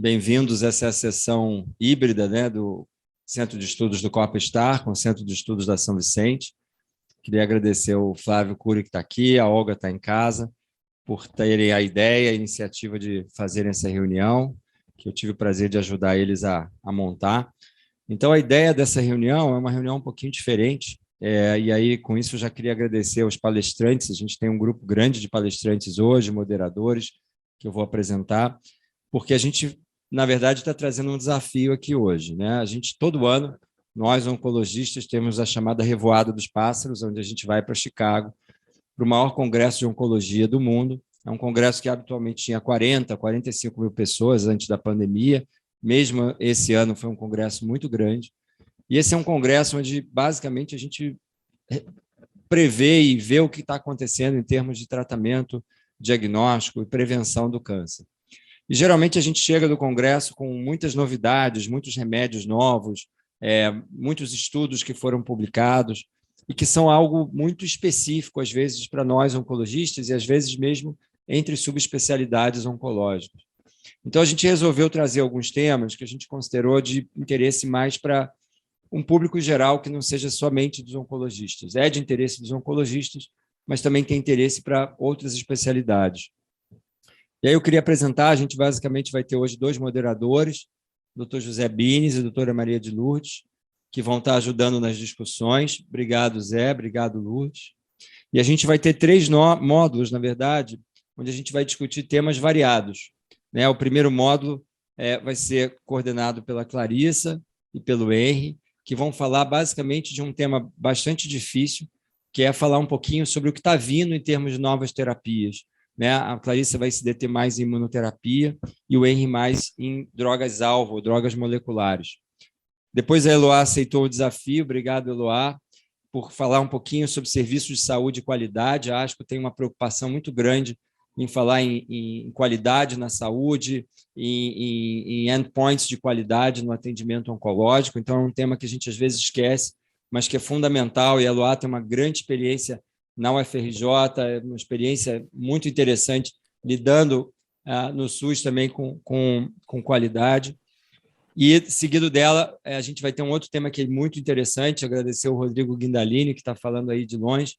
Bem-vindos a essa sessão híbrida, né, do Centro de Estudos do Corpo-Star, com o Centro de Estudos da São Vicente. Queria agradecer ao Flávio Cury, que está aqui, a Olga está em casa, por terem a ideia, a iniciativa de fazerem essa reunião, que eu tive o prazer de ajudar eles a montar. Então, a ideia dessa reunião é uma reunião um pouquinho diferente, e aí, com isso, eu já queria agradecer aos palestrantes. A gente tem um grupo grande de palestrantes hoje, moderadores, que eu vou apresentar, porque a gente, na verdade, está trazendo um desafio aqui hoje, né? A gente, todo ano, nós, oncologistas, temos a chamada Revoada dos Pássaros, onde a gente vai para Chicago, para o maior congresso de oncologia do mundo. É um congresso que habitualmente tinha 45 mil pessoas antes da pandemia. Mesmo esse ano foi um congresso muito grande. E esse é um congresso onde, basicamente, a gente prevê e vê o que está acontecendo em termos de tratamento, diagnóstico e prevenção do câncer. E, geralmente, a gente chega do congresso com muitas novidades, muitos remédios novos, muitos estudos que foram publicados e que são algo muito específico, às vezes, para nós oncologistas e, às vezes, mesmo entre subespecialidades oncológicas. Então, a gente resolveu trazer alguns temas que a gente considerou de interesse mais para um público geral que não seja somente dos oncologistas. É de interesse dos oncologistas, mas também tem interesse para outras especialidades. E aí eu queria apresentar, a gente basicamente vai ter hoje dois moderadores, o Dr. José Bines e a doutora Maria de Lourdes, que vão estar ajudando nas discussões. Obrigado, Zé, obrigado, Lourdes. E a gente vai ter três módulos, na verdade, onde a gente vai discutir temas variados. O primeiro módulo vai ser coordenado pela Clarissa e pelo Henry, que vão falar basicamente de um tema bastante difícil, que é falar um pouquinho sobre o que está vindo em termos de novas terapias. A Clarissa vai se deter mais em imunoterapia e o Henry mais em drogas-alvo, drogas moleculares. Depois a Eloá aceitou o desafio, obrigado, Eloá, por falar um pouquinho sobre serviços de saúde e qualidade. A ASCO tem uma preocupação muito grande em falar em qualidade na saúde, em endpoints de qualidade no atendimento oncológico. Então, é um tema que a gente às vezes esquece, mas que é fundamental, e a Eloá tem uma grande experiência na UFRJ, uma experiência muito interessante, lidando no SUS também com qualidade. E, seguido dela, a gente vai ter um outro tema que é muito interessante, agradecer ao Rodrigo Guindalini, que está falando aí de longe,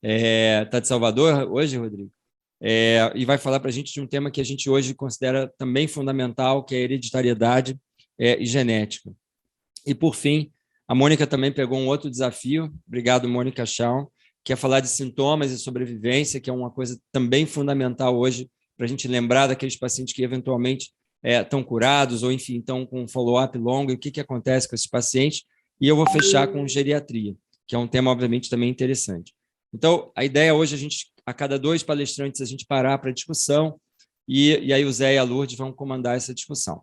está de Salvador hoje, Rodrigo? E vai falar para a gente de um tema que a gente hoje considera também fundamental, que é a hereditariedade e genética. E, por fim, a Mônica também pegou um outro desafio, obrigado, Mônica Schaum, que é falar de sintomas e sobrevivência, que é uma coisa também fundamental hoje para a gente lembrar daqueles pacientes que eventualmente estão curados ou, enfim, estão com um follow-up longo e o que acontece com esses pacientes. E eu vou fechar com geriatria, que é um tema, obviamente, também interessante. Então, a ideia hoje é a cada dois palestrantes, a gente parar para discussão e aí o Zé e a Lourdes vão comandar essa discussão.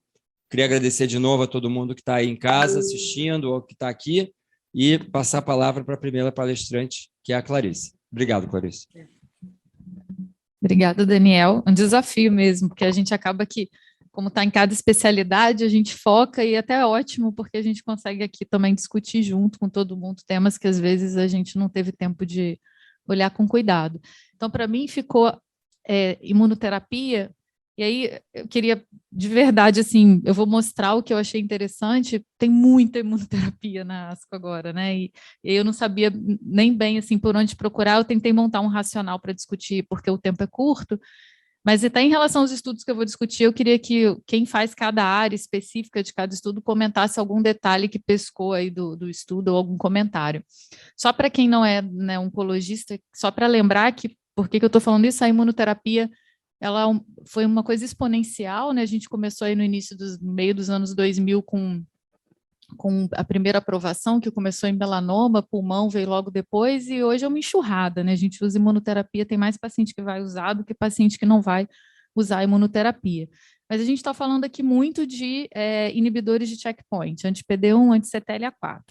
Queria agradecer de novo a todo mundo que está aí em casa assistindo ou que está aqui e passar a palavra para a primeira palestrante, que é a Clarice. Obrigado, Clarice. Obrigada, Daniel. Um desafio mesmo, porque a gente acaba que, como está em cada especialidade, a gente foca e até é ótimo, porque a gente consegue aqui também discutir junto com todo mundo temas que às vezes a gente não teve tempo de olhar com cuidado. Então, para mim, ficou imunoterapia, e aí eu queria, de verdade, assim, eu vou mostrar o que eu achei interessante, tem muita imunoterapia na ASCO agora, né? E eu não sabia nem bem, assim, por onde procurar, eu tentei montar um racional para discutir, porque o tempo é curto, mas até em relação aos estudos que eu vou discutir, eu queria que quem faz cada área específica de cada estudo comentasse algum detalhe que pescou aí do estudo ou algum comentário. Só para quem não é, né, oncologista, só para lembrar que, por que eu estou falando isso, a imunoterapia ela foi uma coisa exponencial, né? A gente começou aí no meio dos anos 2000 com a primeira aprovação, que começou em melanoma, pulmão veio logo depois, e hoje é uma enxurrada, né? A gente usa imunoterapia, tem mais paciente que vai usar do que paciente que não vai usar imunoterapia. Mas a gente está falando aqui muito de inibidores de checkpoint, anti-PD1, anti-CTLA4.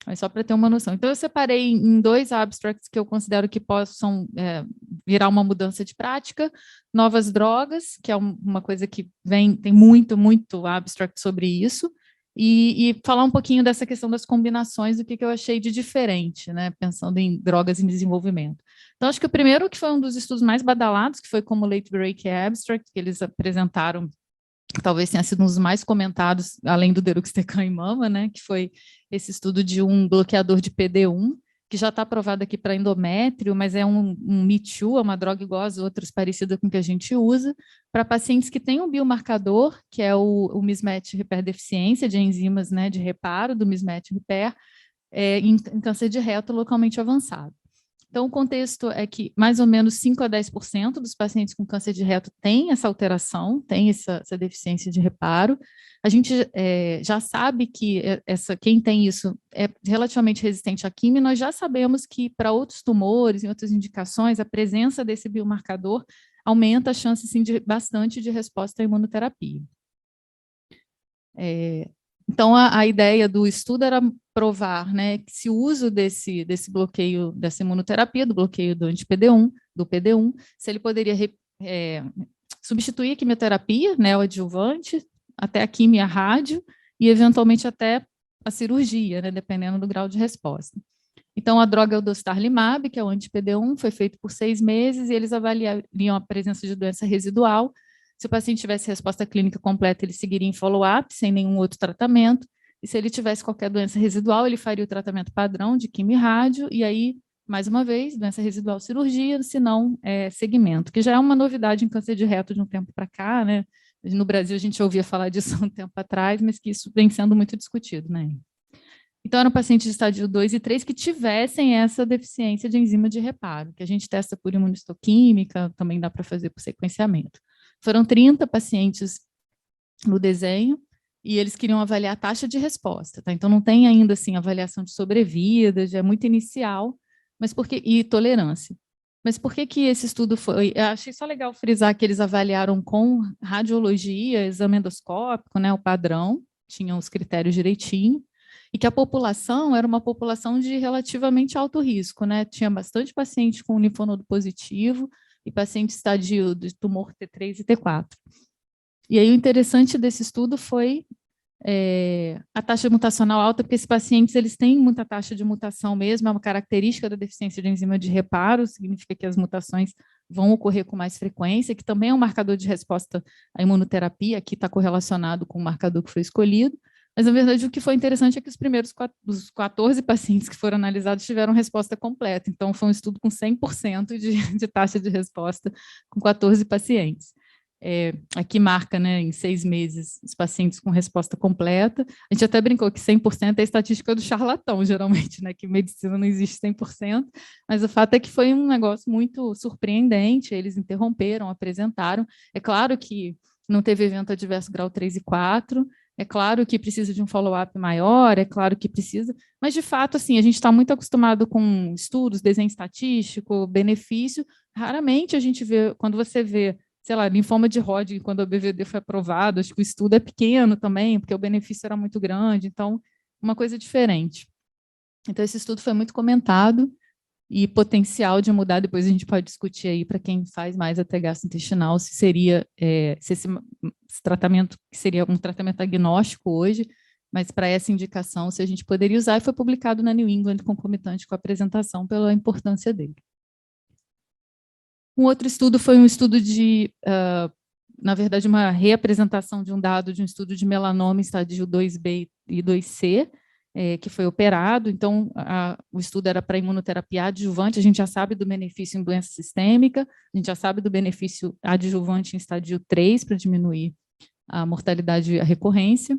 Mas só para ter uma noção. Então, eu separei em dois abstracts que eu considero que possam virar uma mudança de prática. Novas drogas, que é uma coisa que tem muito abstract sobre isso. E falar um pouquinho dessa questão das combinações, do que eu achei de diferente, né? Pensando em drogas em desenvolvimento. Então, acho que o primeiro, que foi um dos estudos mais badalados, que foi como Late Break Abstract, que eles apresentaram talvez tenha sido um dos mais comentados, além do deruxtecan em mama, né, que foi esse estudo de um bloqueador de PD-1, que já está aprovado aqui para endométrio, mas é um Me Too, é uma droga igual às outras, parecida com o que a gente usa, para pacientes que têm um biomarcador, que é o mismatch repair deficiência de enzimas, né, de reparo do mismatch repair, em câncer de reto localmente avançado. Então, o contexto é que mais ou menos 5 a 10% dos pacientes com câncer de reto têm essa alteração, têm essa deficiência de reparo. A gente já sabe que quem tem isso é relativamente resistente à quimio, nós já sabemos que para outros tumores e outras indicações, a presença desse biomarcador aumenta a chance, sim, bastante de resposta à imunoterapia. Então, a ideia do estudo era provar, né, que se o uso desse bloqueio, dessa imunoterapia, do bloqueio do anti-PD-1, do PD-1, se ele poderia substituir a quimioterapia, né, o adjuvante, até a quimio e a rádio, e eventualmente até a cirurgia, né, dependendo do grau de resposta. Então, a droga é o dostarlimab, que é o anti-PD-1, foi feito por 6 meses, e eles avaliariam a presença de doença residual. Se o paciente tivesse resposta clínica completa, ele seguiria em follow-up, sem nenhum outro tratamento. E se ele tivesse qualquer doença residual, ele faria o tratamento padrão de quimio e rádio, e aí, mais uma vez, doença residual, cirurgia, se não, segmento, que já é uma novidade em câncer de reto de um tempo para cá, né? No Brasil, a gente ouvia falar disso há um tempo atrás, mas que isso vem sendo muito discutido, né? Então, eram pacientes de estágio 2 e 3 que tivessem essa deficiência de enzima de reparo, que a gente testa por imunistoquímica, também dá para fazer por sequenciamento. Foram 30 pacientes no desenho, e eles queriam avaliar a taxa de resposta, tá? Então, não tem ainda, assim, avaliação de sobrevida, já é muito inicial, mas e tolerância. Mas por que esse estudo foi... Eu achei só legal frisar que eles avaliaram com radiologia, exame endoscópico, né, o padrão, tinham os critérios direitinho, e que a população era uma população de relativamente alto risco, né? Tinha bastante paciente com linfonodo positivo e paciente estadio de tumor T3 e T4. E aí o interessante desse estudo foi a taxa mutacional alta, porque esses pacientes eles têm muita taxa de mutação mesmo, é uma característica da deficiência de enzima de reparo, significa que as mutações vão ocorrer com mais frequência, que também é um marcador de resposta à imunoterapia, que está correlacionado com o marcador que foi escolhido. Mas, na verdade, o que foi interessante é que os primeiros 14 pacientes que foram analisados tiveram resposta completa. Então, foi um estudo com 100% de taxa de resposta com 14 pacientes. Aqui marca, né, em 6 meses, os pacientes com resposta completa. A gente até brincou que 100% é a estatística do charlatão, geralmente, né, que medicina não existe 100%, mas o fato é que foi um negócio muito surpreendente, eles interromperam, apresentaram. É claro que não teve evento adverso grau 3 e 4, é claro que precisa de um follow-up maior, é claro que precisa, mas, de fato, assim, a gente está muito acostumado com estudos, desenho estatístico, benefício, raramente a gente vê, quando você vê, sei lá, linfoma de Hodgkin, quando o BVD foi aprovado, acho que o estudo é pequeno também, porque o benefício era muito grande, então, uma coisa diferente. Então, esse estudo foi muito comentado, e potencial de mudar, depois a gente pode discutir aí para quem faz mais até gastrointestinal, se seria, se esse tratamento, que seria um tratamento agnóstico hoje, mas para essa indicação, se a gente poderia usar, e foi publicado na New England concomitante com a apresentação pela importância dele. Um outro estudo foi um estudo na verdade, uma reapresentação de um dado de um estudo de melanoma em estádio 2B e 2C, que foi operado. Então, o estudo era para imunoterapia adjuvante, a gente já sabe do benefício em doença sistêmica, a gente já sabe do benefício adjuvante em estádio 3, para diminuir a mortalidade e a recorrência.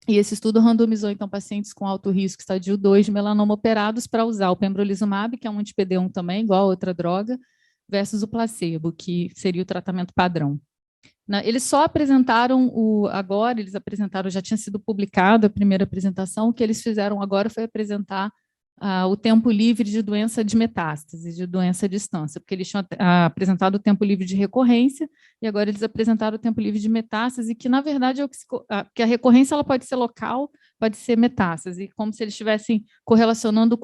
E esse estudo randomizou, então, pacientes com alto risco, estádio 2 de melanoma operados, para usar o pembrolizumab, que é um anti-PD-1 também, igual a outra droga, versus o placebo, que seria o tratamento padrão. Eles só apresentaram agora, eles apresentaram, já tinha sido publicado a primeira apresentação, o que eles fizeram agora foi apresentar o tempo livre de doença de metástase, de doença à distância, porque eles tinham apresentado o tempo livre de recorrência, e agora eles apresentaram o tempo livre de metástase, que na verdade é que a recorrência ela pode ser local, pode ser metástase, como se eles estivessem correlacionando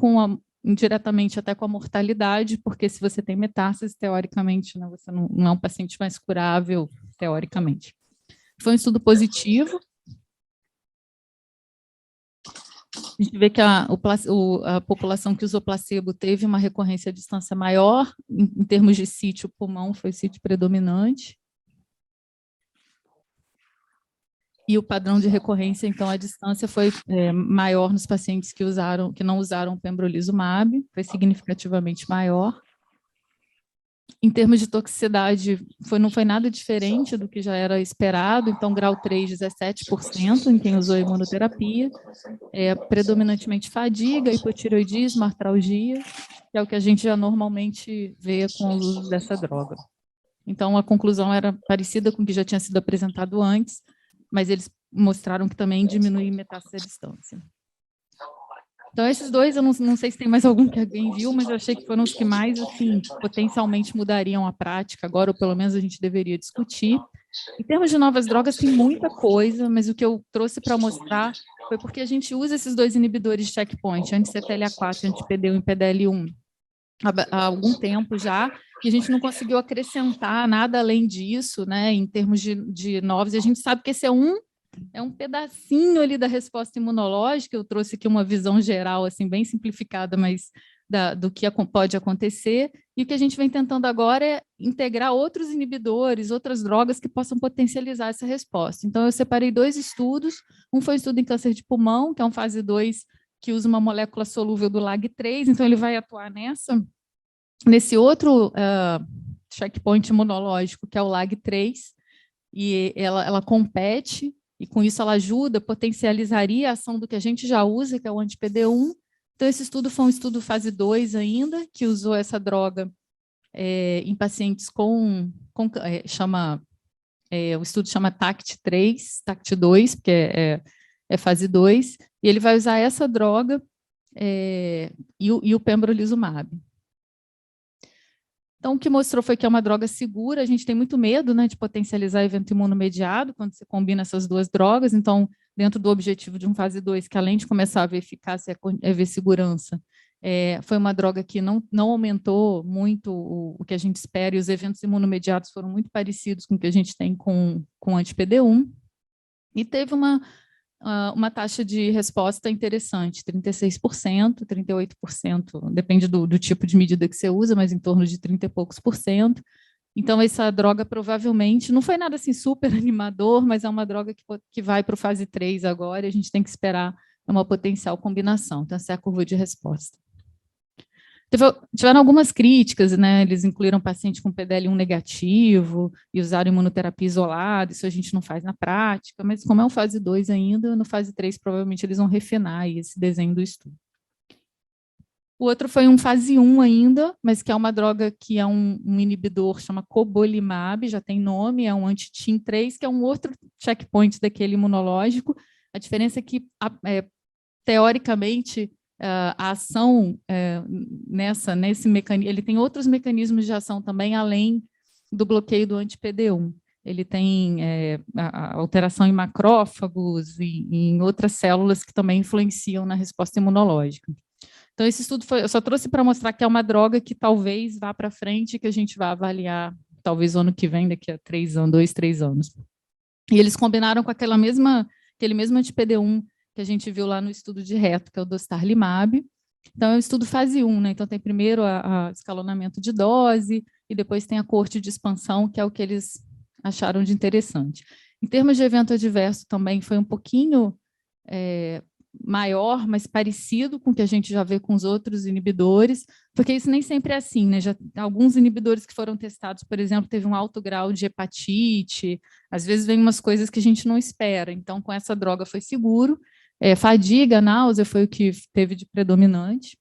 indiretamente até com a mortalidade, porque se você tem metástase, teoricamente, né, você não é um paciente mais curável, teoricamente. Foi um estudo positivo. A gente vê que a população que usou placebo teve uma recorrência à distância maior, em termos de sítio, o pulmão foi sítio predominante. E o padrão de recorrência, então, a distância foi maior nos pacientes que não usaram o pembrolizumab, foi significativamente maior. Em termos de toxicidade, não foi nada diferente do que já era esperado, então grau 3, 17% em quem usou imunoterapia, predominantemente fadiga, hipotireoidismo, artralgia, que é o que a gente já normalmente vê com o uso dessa droga. Então, a conclusão era parecida com o que já tinha sido apresentado antes, mas eles mostraram que também diminui metástase à distância. Então, esses dois, eu não sei se tem mais algum que alguém viu, mas eu achei que foram os que mais, assim, potencialmente mudariam a prática agora, ou pelo menos a gente deveria discutir. Em termos de novas drogas, tem muita coisa, mas o que eu trouxe para mostrar foi porque a gente usa esses dois inibidores de checkpoint, anti-CTLA4 e anti-PD1 e PDL1, há algum tempo já, e a gente não conseguiu acrescentar nada além disso, né, em termos de novos, e a gente sabe que esse é um pedacinho ali da resposta imunológica. Eu trouxe aqui uma visão geral, assim, bem simplificada, mas do que pode acontecer, e o que a gente vem tentando agora é integrar outros inibidores, outras drogas que possam potencializar essa resposta. Então, eu separei 2 estudos, um foi um estudo em câncer de pulmão, que é um fase 2, que usa uma molécula solúvel do LAG3, então ele vai atuar nesse outro checkpoint imunológico, que é o LAG3, e ela compete, e com isso ela ajuda, potencializaria a ação do que a gente já usa, que é o anti-PD1. Então, esse estudo foi um estudo fase 2 ainda, que usou essa droga em pacientes o estudo chama TACT-3, TACT-2, porque é fase 2, e ele vai usar essa droga e o pembrolizumab. Então, o que mostrou foi que é uma droga segura. A gente tem muito medo, né, de potencializar evento imunomediado quando você combina essas 2 drogas. Então, dentro do objetivo de um fase 2, que além de começar a ver eficácia, é ver segurança, foi uma droga que não aumentou muito o que a gente espera, e os eventos imunomediados foram muito parecidos com o que a gente tem com anti-PD1. E teve uma taxa de resposta interessante, 36%, 38%, depende do tipo de medida que você usa, mas em torno de 30 e poucos por cento. Então, essa droga provavelmente, não foi nada assim super animador, mas é uma droga que vai para o fase 3 agora, e a gente tem que esperar uma potencial combinação. Então, essa é a curva de resposta. Tiveram algumas críticas, né? Eles incluíram paciente com PDL1 negativo e usaram imunoterapia isolada, isso a gente não faz na prática, mas como é um fase 2 ainda, no fase 3 provavelmente eles vão refinar aí esse desenho do estudo. O outro foi um fase 1 ainda, mas que é uma droga que é um inibidor, chama cobolimab, já tem nome, é um anti-TIM3, que é um outro checkpoint daquele imunológico. A diferença é que, teoricamente, a ação nesse mecanismo, ele tem outros mecanismos de ação também, além do bloqueio do anti-PD1. Ele tem a alteração em macrófagos e em outras células que também influenciam na resposta imunológica. Então, esse estudo eu só trouxe para mostrar que é uma droga que talvez vá para frente, que a gente vai avaliar, talvez o ano que vem, daqui a 2, 3 anos. E eles combinaram com aquele mesmo anti-PD1 que a gente viu lá no estudo de reto, que é o dostarlimab. Então, é um estudo fase 1, né? Então, tem primeiro a escalonamento de dose, e depois tem a coorte de expansão, que é o que eles acharam de interessante. Em termos de evento adverso, também foi um pouquinho maior, mas parecido com o que a gente já vê com os outros inibidores, porque isso nem sempre é assim, né? Já alguns inibidores que foram testados, por exemplo, teve um alto grau de hepatite, às vezes vem umas coisas que a gente não espera. Então, com essa droga foi seguro. Fadiga, náusea foi o que teve de predominante,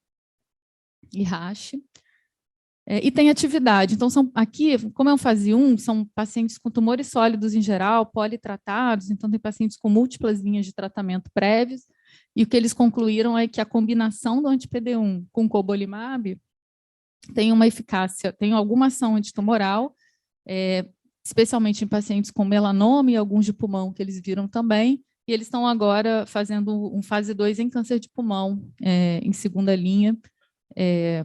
e rache. E tem atividade. Então, aqui, como é um fase 1, são pacientes com tumores sólidos em geral, politratados, então tem pacientes com múltiplas linhas de tratamento prévios, e o que eles concluíram é que a combinação do anti-PD1 com cobolimab tem uma eficácia, tem alguma ação antitumoral, especialmente em pacientes com melanoma e alguns de pulmão, que eles viram também, e eles estão agora fazendo um fase 2 em câncer de pulmão, em segunda linha,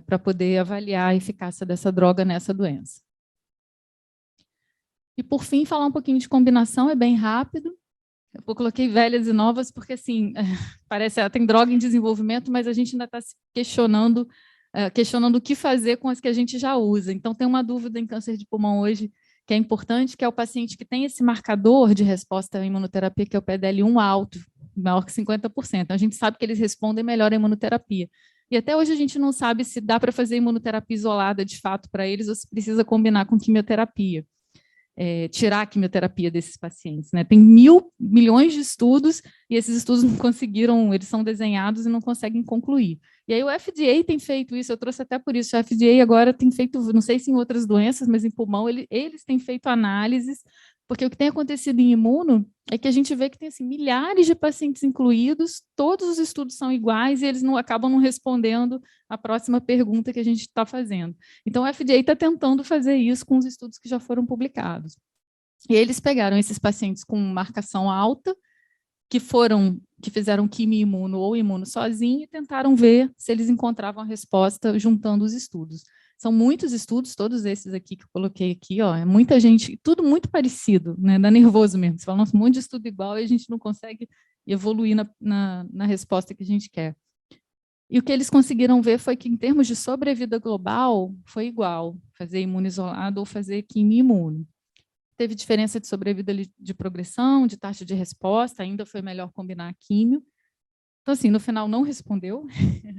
para poder avaliar a eficácia dessa droga nessa doença. E, por fim, falar um pouquinho de combinação, é bem rápido. Eu coloquei velhas e novas, porque, assim, parece que tem droga em desenvolvimento, mas a gente ainda está se questionando o que fazer com as que a gente já usa. Então, tem uma dúvida em câncer de pulmão hoje, que é importante, que é o paciente que tem esse marcador de resposta à imunoterapia, que é o PDL1 alto, maior que 50%. Então, a gente sabe que eles respondem melhor à imunoterapia. E até hoje a gente não sabe se dá para fazer imunoterapia isolada de fato para eles ou se precisa combinar com quimioterapia. Tirar a quimioterapia desses pacientes, né? Tem milhões de estudos e esses estudos não conseguiram, eles são desenhados e não conseguem concluir. E aí o FDA tem feito isso, eu trouxe até por isso, o FDA agora tem feito, não sei se em outras doenças, mas em pulmão, eles têm feito análises, porque o que tem acontecido em imuno é que a gente vê que tem assim, milhares de pacientes incluídos, todos os estudos são iguais e eles acabam não respondendo a próxima pergunta que a gente está fazendo. Então, o FDA está tentando fazer isso com os estudos que já foram publicados. E eles pegaram esses pacientes com marcação alta, que fizeram quimio-imuno ou imuno sozinho e tentaram ver se eles encontravam a resposta juntando os estudos. São muitos estudos, todos esses aqui que eu coloquei aqui, ó, é muita gente, tudo muito parecido, né? Dá nervoso mesmo. Você fala, nossa, um monte de estudo igual e a gente não consegue evoluir na resposta que a gente quer. E o que eles conseguiram ver foi que, em termos de sobrevida global, foi igual, fazer imuno isolado ou fazer quimio-imuno. Teve diferença de sobrevida de progressão, de taxa de resposta, ainda foi melhor combinar a químio. Então, assim, no final não respondeu,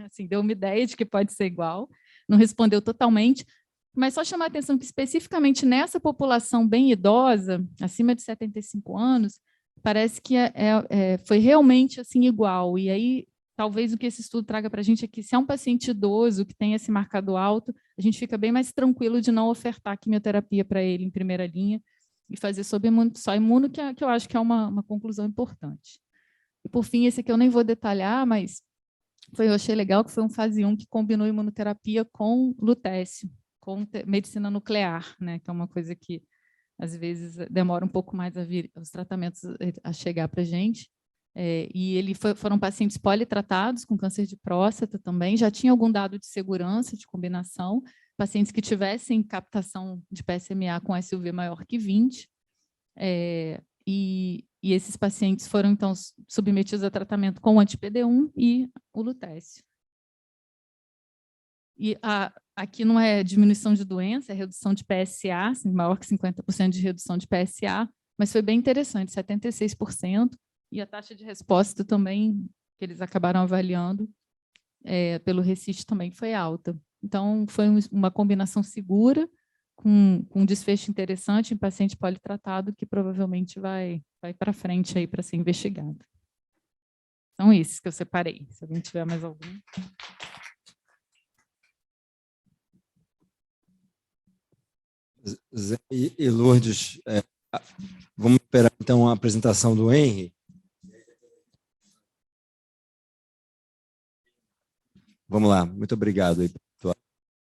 assim, deu uma ideia de que pode ser igual, não respondeu totalmente, mas só chamar a atenção que especificamente nessa população bem idosa, acima de 75 anos, parece que foi realmente assim igual. E aí, talvez o que esse estudo traga para a gente é que se é um paciente idoso que tem esse marcador alto, a gente fica bem mais tranquilo de não ofertar quimioterapia para ele em primeira linha e fazer só imuno, que eu acho que é uma conclusão importante. E, por fim, esse aqui eu nem vou detalhar, mas eu achei legal que foi um fase 1 que combinou imunoterapia com lutécio, com medicina nuclear, né, que é uma coisa que, às vezes, demora um pouco mais a vir, os tratamentos a chegar para a gente. E foram pacientes politratados com câncer de próstata também, já tinha algum dado de segurança, de combinação, pacientes que tivessem captação de PSMA com SUV maior que 20, e esses pacientes foram, então, submetidos a tratamento com o anti-PD1 e o lutécio. E aqui não é diminuição de doença, é redução de PSA, assim, maior que 50% de redução de PSA, mas foi bem interessante, 76%, e a taxa de resposta também, que eles acabaram avaliando, pelo RECIST também foi alta. Então, foi uma combinação segura, com um desfecho interessante em paciente politratado, que provavelmente vai para frente aí para ser investigado. São esses que eu separei. Se alguém tiver mais algum. Zé e Lourdes, vamos esperar então a apresentação do Henry. Vamos lá, muito obrigado aí pelo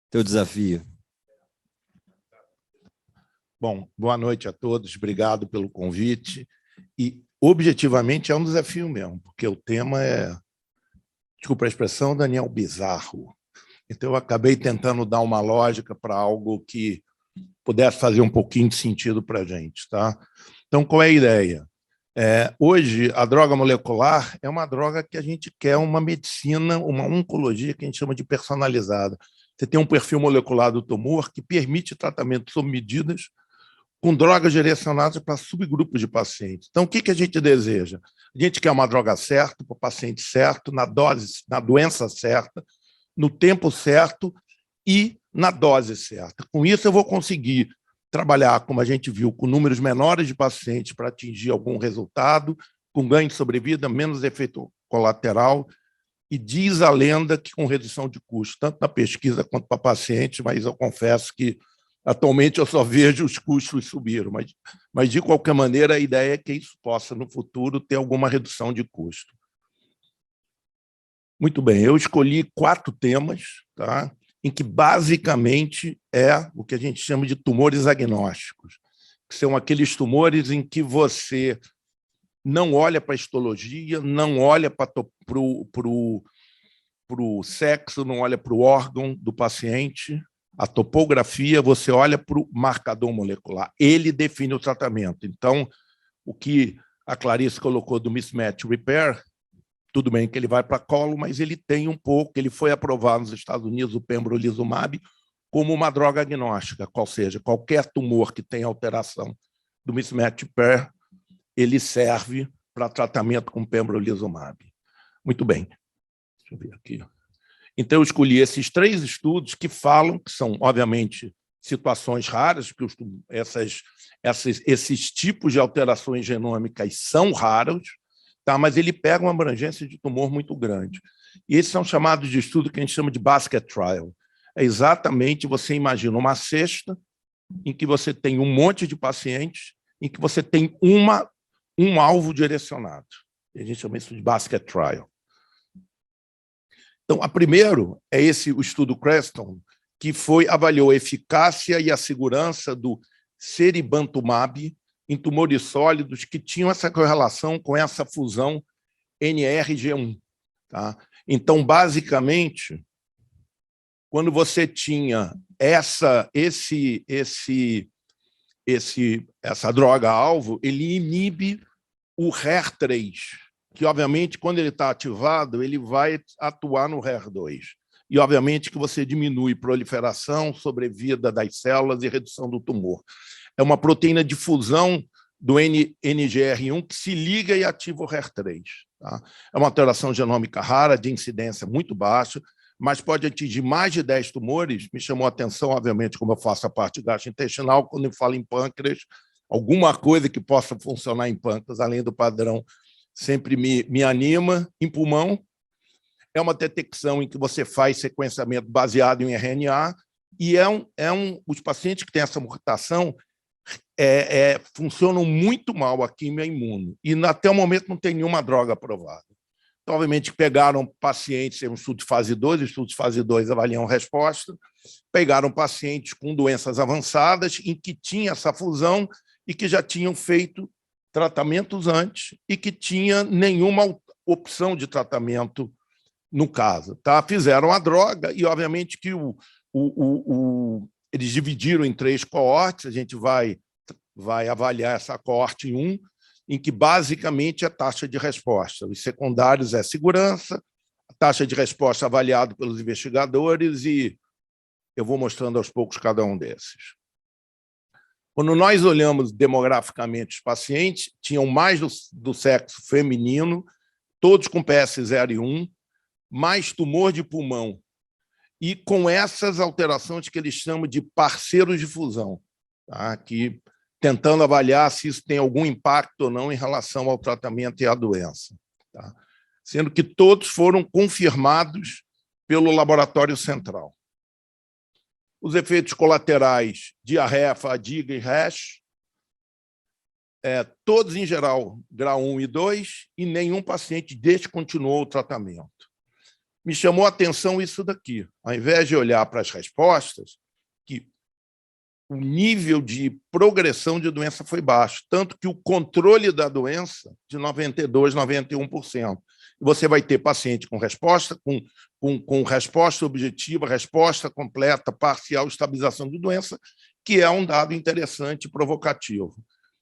teu desafio. Bom, boa noite a todos, obrigado pelo convite. E, objetivamente, é um desafio mesmo, porque o tema é, desculpa a expressão, Daniel, bizarro. Então, eu acabei tentando dar uma lógica para algo que pudesse fazer um pouquinho de sentido para a gente. Tá? Então, qual é a ideia? Hoje, a droga molecular é uma droga que a gente quer uma medicina, uma oncologia que a gente chama de personalizada. Você tem um perfil molecular do tumor que permite tratamento sob medidas com drogas direcionadas para subgrupos de pacientes. Então, o que a gente deseja? A gente quer uma droga certa, para o paciente certo, na dose, na doença certa, no tempo certo e na dose certa. Com isso, eu vou conseguir trabalhar, como a gente viu, com números menores de pacientes para atingir algum resultado, com ganho de sobrevida, menos efeito colateral, e diz a lenda que com redução de custo, tanto na pesquisa quanto para pacientes, mas eu confesso que atualmente eu só vejo os custos subiram, mas de qualquer maneira a ideia é que isso possa no futuro ter alguma redução de custo. Muito bem, eu escolhi 4 temas, tá? Em que basicamente é o que a gente chama de tumores agnósticos, que são aqueles tumores em que você não olha para a histologia, não olha para o sexo, não olha para o órgão do paciente, a topografia, você olha para o marcador molecular. Ele define o tratamento. Então, o que a Clarice colocou do mismatch repair, tudo bem que ele vai para colo, mas ele tem um pouco, ele foi aprovado nos Estados Unidos, o pembrolizumab, como uma droga agnóstica, qual seja, qualquer tumor que tenha alteração do mismatch pair, ele serve para tratamento com pembrolizumab. Muito bem. Deixa eu ver aqui. Então, eu escolhi esses 3 estudos que falam, que são, obviamente, situações raras, porque esses tipos de alterações genômicas são raros, tá? Mas ele pega uma abrangência de tumor muito grande. E esses são chamados de estudo que a gente chama de basket trial. É exatamente, você imagina uma cesta em que você tem um monte de pacientes, em que você tem um alvo direcionado. E a gente chama isso de basket trial. Então, a primeiro é o estudo Creston, que avaliou a eficácia e a segurança do seribantumab em tumores sólidos que tinham essa correlação com essa fusão NRG1. Tá? Então, basicamente, quando você tinha essa droga-alvo, ele inibe o HER3, que, obviamente, quando ele está ativado, ele vai atuar no HER2. E, obviamente, que você diminui proliferação, sobrevida das células e redução do tumor. É uma proteína de fusão do NGR1 que se liga e ativa o HER3. Tá? É uma alteração genômica rara, de incidência muito baixa, mas pode atingir mais de 10 tumores. Me chamou a atenção, obviamente, como eu faço a parte gastrointestinal, quando eu falo em pâncreas, alguma coisa que possa funcionar em pâncreas, além do padrão, sempre me anima. Em pulmão, é uma detecção em que você faz sequenciamento baseado em RNA, e os pacientes que têm essa mutação funcionam muito mal a quimio imuno, e até o momento não tem nenhuma droga aprovada. Então, obviamente, pegaram pacientes, um estudo de fase 2, estudos de fase 2 avaliam resposta, pegaram pacientes com doenças avançadas em que tinha essa fusão e que já tinham feito tratamentos antes e que tinha nenhuma opção de tratamento no caso. Tá? Fizeram a droga e, obviamente, que eles dividiram em 3 coortes, a gente vai avaliar essa coorte 1, em que, basicamente, a taxa de resposta. Os secundários é segurança, a taxa de resposta avaliada pelos investigadores, e eu vou mostrando aos poucos cada um desses. Quando nós olhamos demograficamente os pacientes, tinham mais do sexo feminino, todos com PS0 e 1, mais tumor de pulmão, e com essas alterações que eles chamam de parceiros de fusão, tá? Que tentando avaliar se isso tem algum impacto ou não em relação ao tratamento e à doença. Tá? Sendo que todos foram confirmados pelo laboratório central. Os efeitos colaterais, diarreia, fadiga e rash, todos, em geral, grau 1 e 2, e nenhum paciente descontinuou o tratamento. Me chamou a atenção isso daqui. Ao invés de olhar para as respostas, que o nível de progressão de doença foi baixo, tanto que o controle da doença de 92%, 91%. Você vai ter paciente com resposta, com resposta objetiva, resposta completa, parcial, estabilização de doença, que é um dado interessante e provocativo.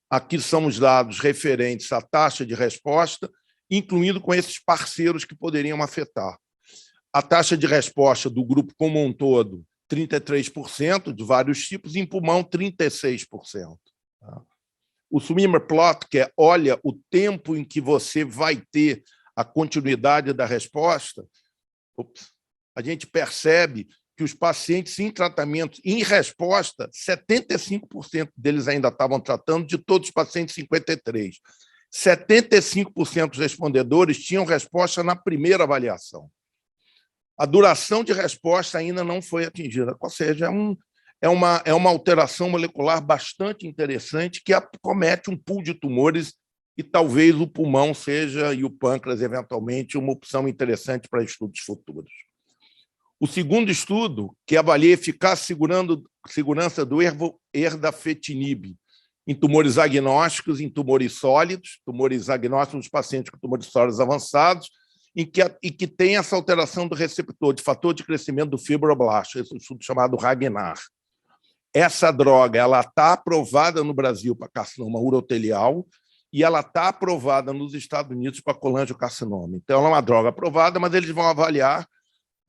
Aqui são os dados referentes à taxa de resposta, incluindo com esses parceiros que poderiam afetar. A taxa de resposta do grupo como um todo, 33%, de vários tipos, e em pulmão, 36%. O swimmer plot, que olha o tempo em que você vai ter a continuidade da resposta, a gente percebe que os pacientes em tratamento, em resposta, 75% deles ainda estavam tratando, de todos os pacientes, 53%. 75% dos respondedores tinham resposta na primeira avaliação. A duração de resposta ainda não foi atingida, ou seja, é uma alteração molecular bastante interessante que acomete um pool de tumores e talvez o pulmão seja, e o pâncreas, eventualmente, uma opção interessante para estudos futuros. O segundo estudo, que avalia a eficácia e segurança do erdafitinib em tumores agnósticos, em tumores sólidos, tumores agnósticos nos pacientes com tumores sólidos avançados, e que tem essa alteração do receptor, de fator de crescimento do fibroblasto, esse estudo chamado RAGNAR. Essa droga está aprovada no Brasil para carcinoma urotelial e ela está aprovada nos Estados Unidos para colangiocarcinoma. Então, ela é uma droga aprovada, mas eles vão avaliar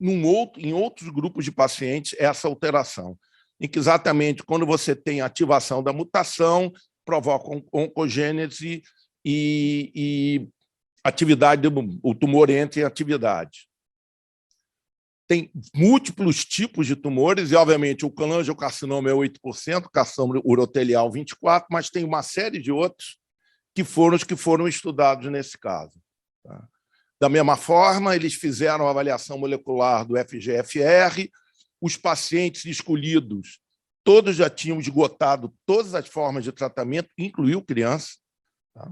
em outros grupos de pacientes essa alteração, em que exatamente quando você tem ativação da mutação, provoca oncogênese e atividade, o tumor entra em atividade. Tem múltiplos tipos de tumores, e, obviamente, o colangiocarcinoma é 8%, carcinoma urotelial 24%, mas tem uma série de outros que foram os que foram estudados nesse caso. Tá? Da mesma forma, eles fizeram a avaliação molecular do FGFR, os pacientes escolhidos, todos já tinham esgotado todas as formas de tratamento, incluiu criança. Tá?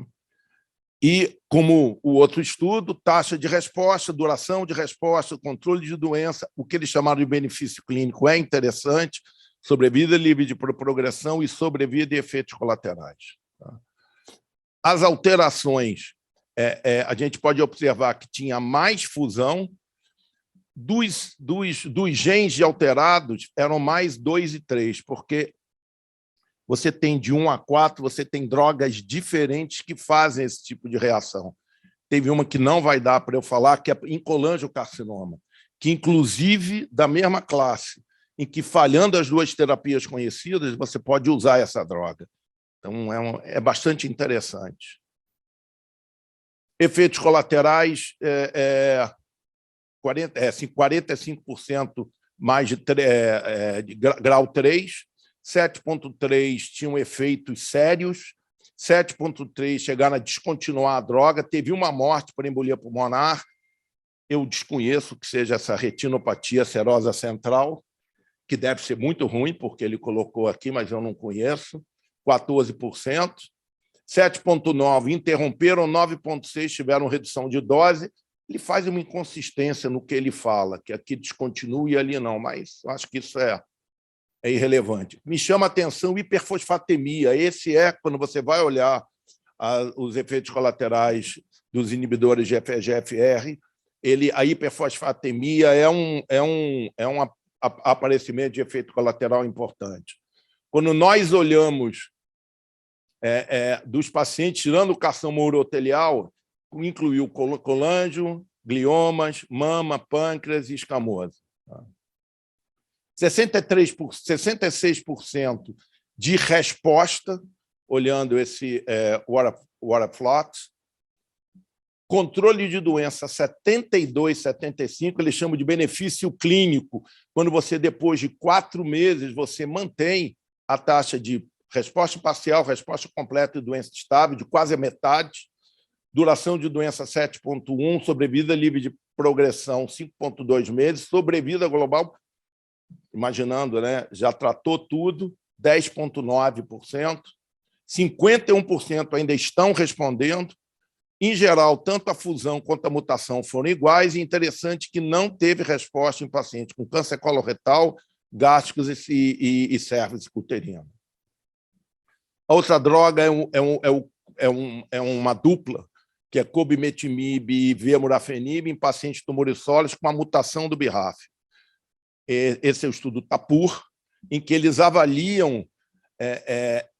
E, como o outro estudo, taxa de resposta, duração de resposta, controle de doença, o que eles chamaram de benefício clínico é interessante, sobrevida livre de progressão e sobrevida e efeitos colaterais. Tá? As alterações, a gente pode observar que tinha mais fusão, dos genes de alterados eram mais 2 e 3, porque você tem de 1 a 4, você tem drogas diferentes que fazem esse tipo de reação. Teve uma que não vai dar para eu falar, que é em colangiocarcinoma, que, inclusive, da mesma classe, em que, falhando as duas terapias conhecidas, você pode usar essa droga. Então, é bastante interessante. Efeitos colaterais, 45% mais de grau 3, 7,3 tinham efeitos sérios, 7,3 chegaram a descontinuar a droga, teve uma morte por embolia pulmonar, eu desconheço que seja essa retinopatia serosa central, que deve ser muito ruim, porque ele colocou aqui, mas eu não conheço, 14%, 7,9 interromperam, 9,6 tiveram redução de dose. Ele faz uma inconsistência no que ele fala, que aqui descontinua e ali não, mas acho que isso é irrelevante. Me chama a atenção hiperfosfatemia. Esse quando você vai olhar os efeitos colaterais dos inibidores de FGFR, a hiperfosfatemia é um aparecimento de efeito colateral importante. Quando nós olhamos dos pacientes, tirando o carcinoma urotelial, incluiu colangio, gliomas, mama, pâncreas e escamosa. 66% de resposta, olhando esse Waterflot. Controle de doença 72, 75, eles chamam de benefício clínico, quando você, depois de 4 meses, você mantém a taxa de resposta parcial, resposta completa e doença estável de quase a metade, duração de doença 7,1, sobrevida livre de progressão 5,2 meses, sobrevida global, imaginando, né, já tratou tudo, 10,9%, 51% ainda estão respondendo. Em geral, tanto a fusão quanto a mutação foram iguais, e interessante que não teve resposta em pacientes com câncer coloretal, gástricos e cervix uterino. A outra droga é uma dupla, que é cobimetinib e vemurafenib em pacientes tumores sólidos com a mutação do BRAF. Esse é o estudo TAPUR, em que eles avaliam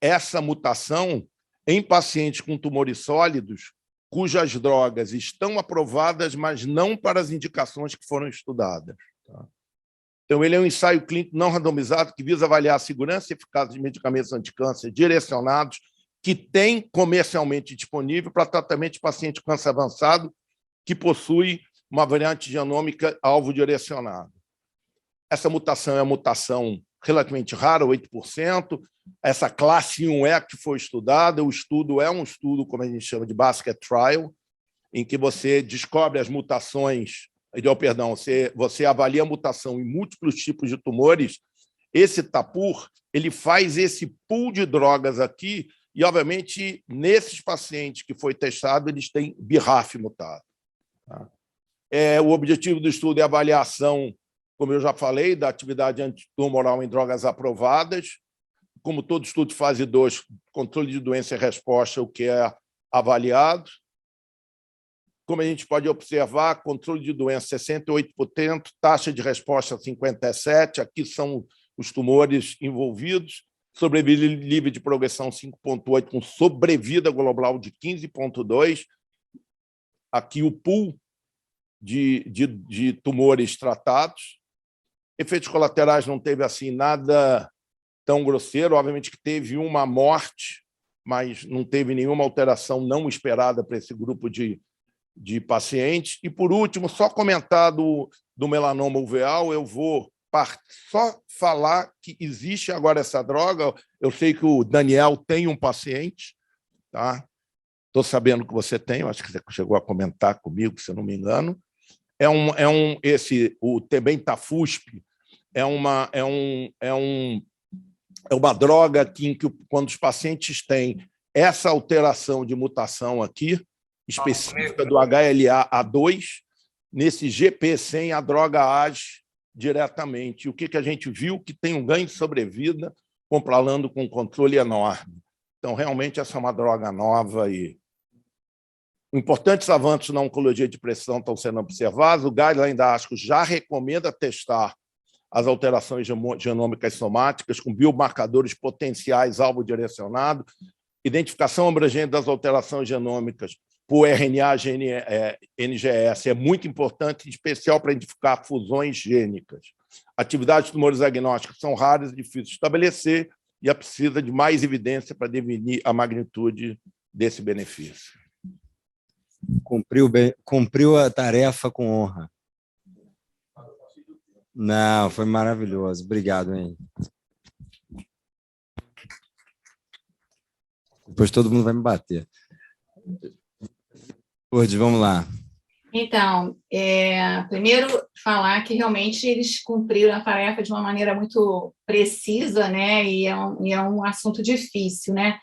essa mutação em pacientes com tumores sólidos cujas drogas estão aprovadas, mas não para as indicações que foram estudadas. Tá? Então, ele é um ensaio clínico não randomizado que visa avaliar a segurança e eficácia de medicamentos anticâncer direcionados que tem comercialmente disponível para tratamento de paciente com câncer avançado que possui uma variante genômica alvo direcionado. Essa mutação é uma mutação relativamente rara, 8%. Essa classe 1 é a que foi estudada. O estudo é um estudo, como a gente chama, de basket trial, em que você descobre as mutações, você avalia a mutação em múltiplos tipos de tumores. Esse TAPUR, ele faz esse pool de drogas aqui e, obviamente, nesses pacientes que foi testado, eles têm BRAF mutado. Tá? O objetivo do estudo é a avaliação, como eu já falei, da atividade antitumoral em drogas aprovadas. Como todo estudo de fase 2, controle de doença e resposta, o que é avaliado. Como a gente pode observar, controle de doença 68%, taxa de resposta 57%, aqui são os tumores envolvidos, sobrevida livre de progressão 5,8%, com sobrevida global de 15,2%. Aqui o pool de tumores tratados. Efeitos colaterais não teve assim nada tão grosseiro, obviamente que teve uma morte, mas não teve nenhuma alteração não esperada para esse grupo de pacientes. E, por último, só comentar do melanoma uveal, eu vou só falar que existe agora essa droga. Eu sei que o Daniel tem um paciente, tá? Estou sabendo que você tem, acho que você chegou a comentar comigo, se eu não me engano. O Tebentafusp é uma droga em que, quando os pacientes têm essa alteração de mutação aqui, específica do HLA-A2, nesse GP100 a droga age diretamente. O que a gente viu? Que tem um ganho de sobrevida, comparando com um controle enorme. Então, realmente, essa é uma droga nova e importantes avanços na oncologia de precisão estão sendo observados. O guideline da ASCO já recomenda testar as alterações genômicas somáticas com biomarcadores potenciais alvo direcionado, identificação abrangente das alterações genômicas por RNA, NGS é muito importante, em especial para identificar fusões gênicas. Atividades de tumores agnósticos são raras e difíceis de estabelecer e precisa de mais evidência para definir a magnitude desse benefício. Cumpriu a tarefa com honra. Não, foi maravilhoso. Obrigado, hein? Depois todo mundo vai me bater. Lourdes, vamos lá. Então, primeiro falar que realmente eles cumpriram a tarefa de uma maneira muito precisa, né? E é um assunto difícil, né?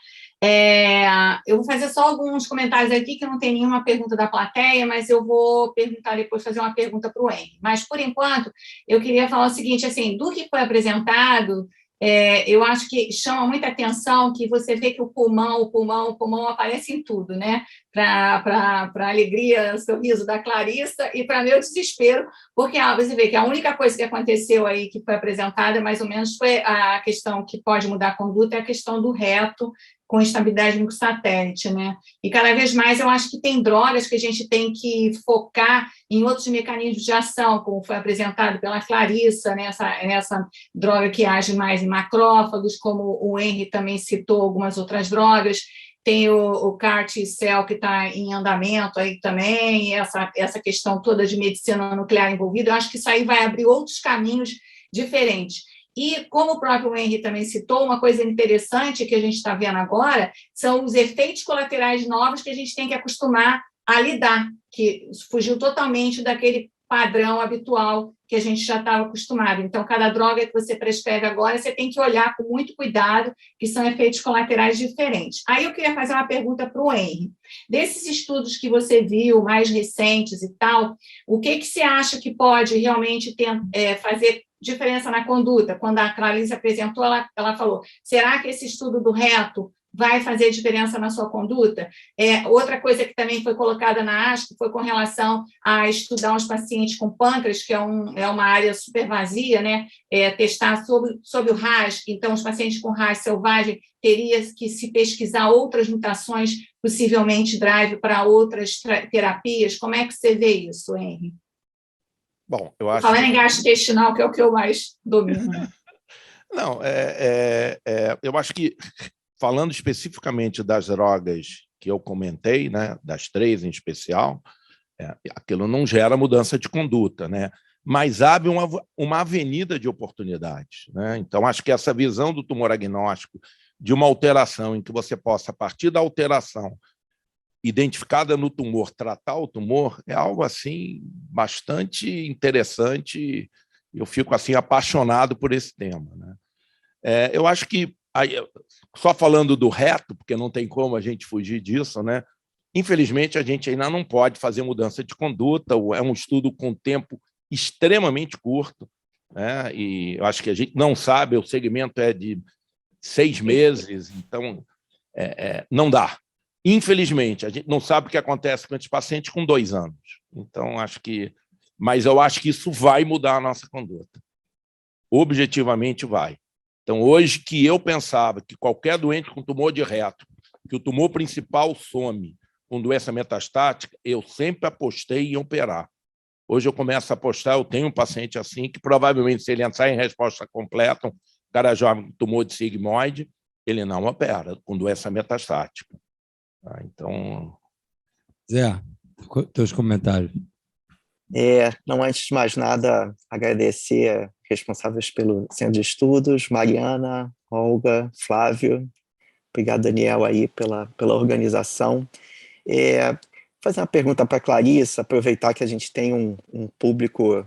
Eu vou fazer só alguns comentários aqui, que não tem nenhuma pergunta da plateia, mas eu vou perguntar depois, fazer uma pergunta para o Henry. Mas, por enquanto, eu queria falar o seguinte, assim, do que foi apresentado, eu acho que chama muita atenção que você vê que o pulmão aparece em tudo, né? Para a alegria, sorriso da Clarissa e para meu desespero, porque você vê que a única coisa que aconteceu aí, que foi apresentada, mais ou menos, foi a questão que pode mudar a conduta, é a questão do reto com instabilidade microsatélite, né? E cada vez mais eu acho que tem drogas que a gente tem que focar em outros mecanismos de ação, como foi apresentado pela Clarissa, né? Essa droga que age mais em macrófagos, como o Henry também citou algumas outras drogas. Tem o CAR-T-cell que está em andamento aí também, essa questão toda de medicina nuclear envolvida. Eu acho que isso aí vai abrir outros caminhos diferentes. E, como o próprio Henry também citou, uma coisa interessante que a gente está vendo agora são os efeitos colaterais novos que a gente tem que acostumar a lidar, que fugiu totalmente daquele padrão habitual que a gente já estava acostumado. Então, cada droga que você prescreve agora, você tem que olhar com muito cuidado, que são efeitos colaterais diferentes. Aí eu queria fazer uma pergunta para o Henry. Desses estudos que você viu, mais recentes e tal, o que você acha que pode realmente fazer diferença na conduta? Quando a Clarissa apresentou, ela falou, será que esse estudo do reto vai fazer diferença na sua conduta? Outra coisa que também foi colocada na ASCO foi com relação a estudar os pacientes com pâncreas, que é uma área super vazia, né? Testar sobre o RAS, então os pacientes com RAS selvagem teria que se pesquisar outras mutações, possivelmente drive para outras terapias. Como é que você vê isso, Henry? Bom, eu acho. Falando em gastrointestinal, que é o que eu mais domino. Não, eu acho que, falando especificamente das drogas que eu comentei, né, das 3 em especial, aquilo não gera mudança de conduta, né? Mas abre uma avenida de oportunidades, né? Então, acho que essa visão do tumor agnóstico, de uma alteração em que você possa, a partir da alteração identificada no tumor, tratar o tumor, é algo assim bastante interessante. Eu fico assim apaixonado por esse tema, né? Eu acho que, só falando do reto, porque não tem como a gente fugir disso, né? Infelizmente, a gente ainda não pode fazer mudança de conduta, é um estudo com tempo extremamente curto, né? E eu acho que a gente não sabe, o segmento é de 6 meses, então não dá. Infelizmente, a gente não sabe o que acontece com esses pacientes com 2 anos. Então, mas eu acho que isso vai mudar a nossa conduta. Objetivamente vai. Então, hoje, que eu pensava que qualquer doente com tumor de reto, que o tumor principal some com doença metastática, eu sempre apostei em operar. Hoje eu começo a apostar, eu tenho um paciente assim, que provavelmente, se ele entrar em resposta completa, um cara jovem com tumor de sigmoide, ele não opera com doença metastática. Então... Zé, teus comentários. Não, antes de mais nada, agradecer responsáveis pelo Centro de Estudos, Mariana, Olga, Flávio. Obrigado, Daniel, aí pela organização. Fazer uma pergunta para a Clarissa, aproveitar que a gente tem um público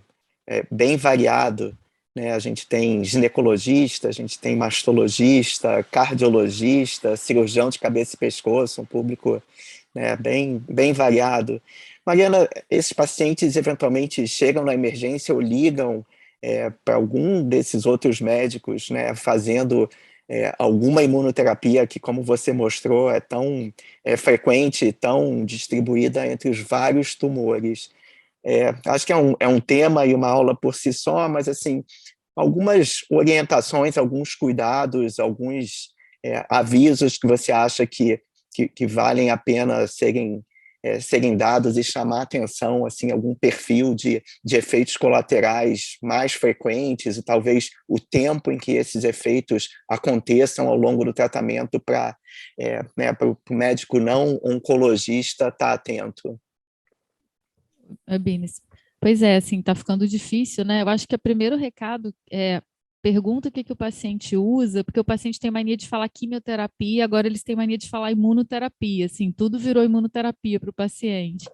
bem variado, né? A gente tem ginecologista, a gente tem mastologista, cardiologista, cirurgião de cabeça e pescoço, um público, né, bem variado. Mariana, esses pacientes eventualmente chegam na emergência ou ligam para algum desses outros médicos, né, fazendo alguma imunoterapia que, como você mostrou, é tão frequente, tão distribuída entre os vários tumores. Acho que é um tema e uma aula por si só, mas assim, algumas orientações, alguns cuidados, alguns avisos que você acha que valem a pena serem dados e chamar a atenção, assim, algum perfil de efeitos colaterais mais frequentes e talvez o tempo em que esses efeitos aconteçam ao longo do tratamento para o médico não oncologista estar atento. Bines. Pois é, assim, está ficando difícil, né? Eu acho que o primeiro recado é pergunta o que o paciente usa, porque o paciente tem mania de falar quimioterapia, agora eles têm mania de falar imunoterapia, assim, tudo virou imunoterapia para o paciente.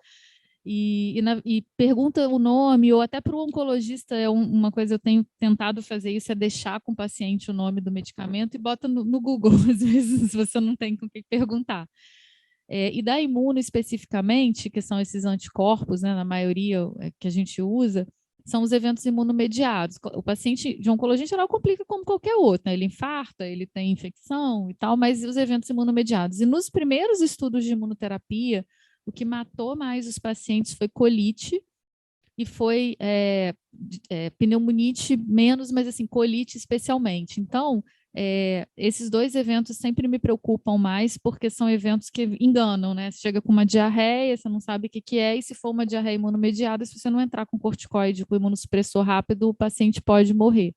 E pergunta o nome, ou até para o oncologista, uma coisa eu tenho tentado fazer isso, é deixar com o paciente o nome do medicamento e bota no Google, às vezes, se você não tem com quem perguntar. E da imuno especificamente, que são esses anticorpos, né, na maioria que a gente usa, são os eventos imunomediados. O paciente de oncologia em geral complica como qualquer outro, né? Ele infarta, ele tem infecção e tal, mas os eventos imunomediados. E nos primeiros estudos de imunoterapia, o que matou mais os pacientes foi colite e foi pneumonite menos, mas assim, colite especialmente. Então, esses dois eventos sempre me preocupam mais, porque são eventos que enganam, né? Você chega com uma diarreia, você não sabe o que é, e se for uma diarreia imunomediada, se você não entrar com corticoide, com imunossupressor rápido, o paciente pode morrer.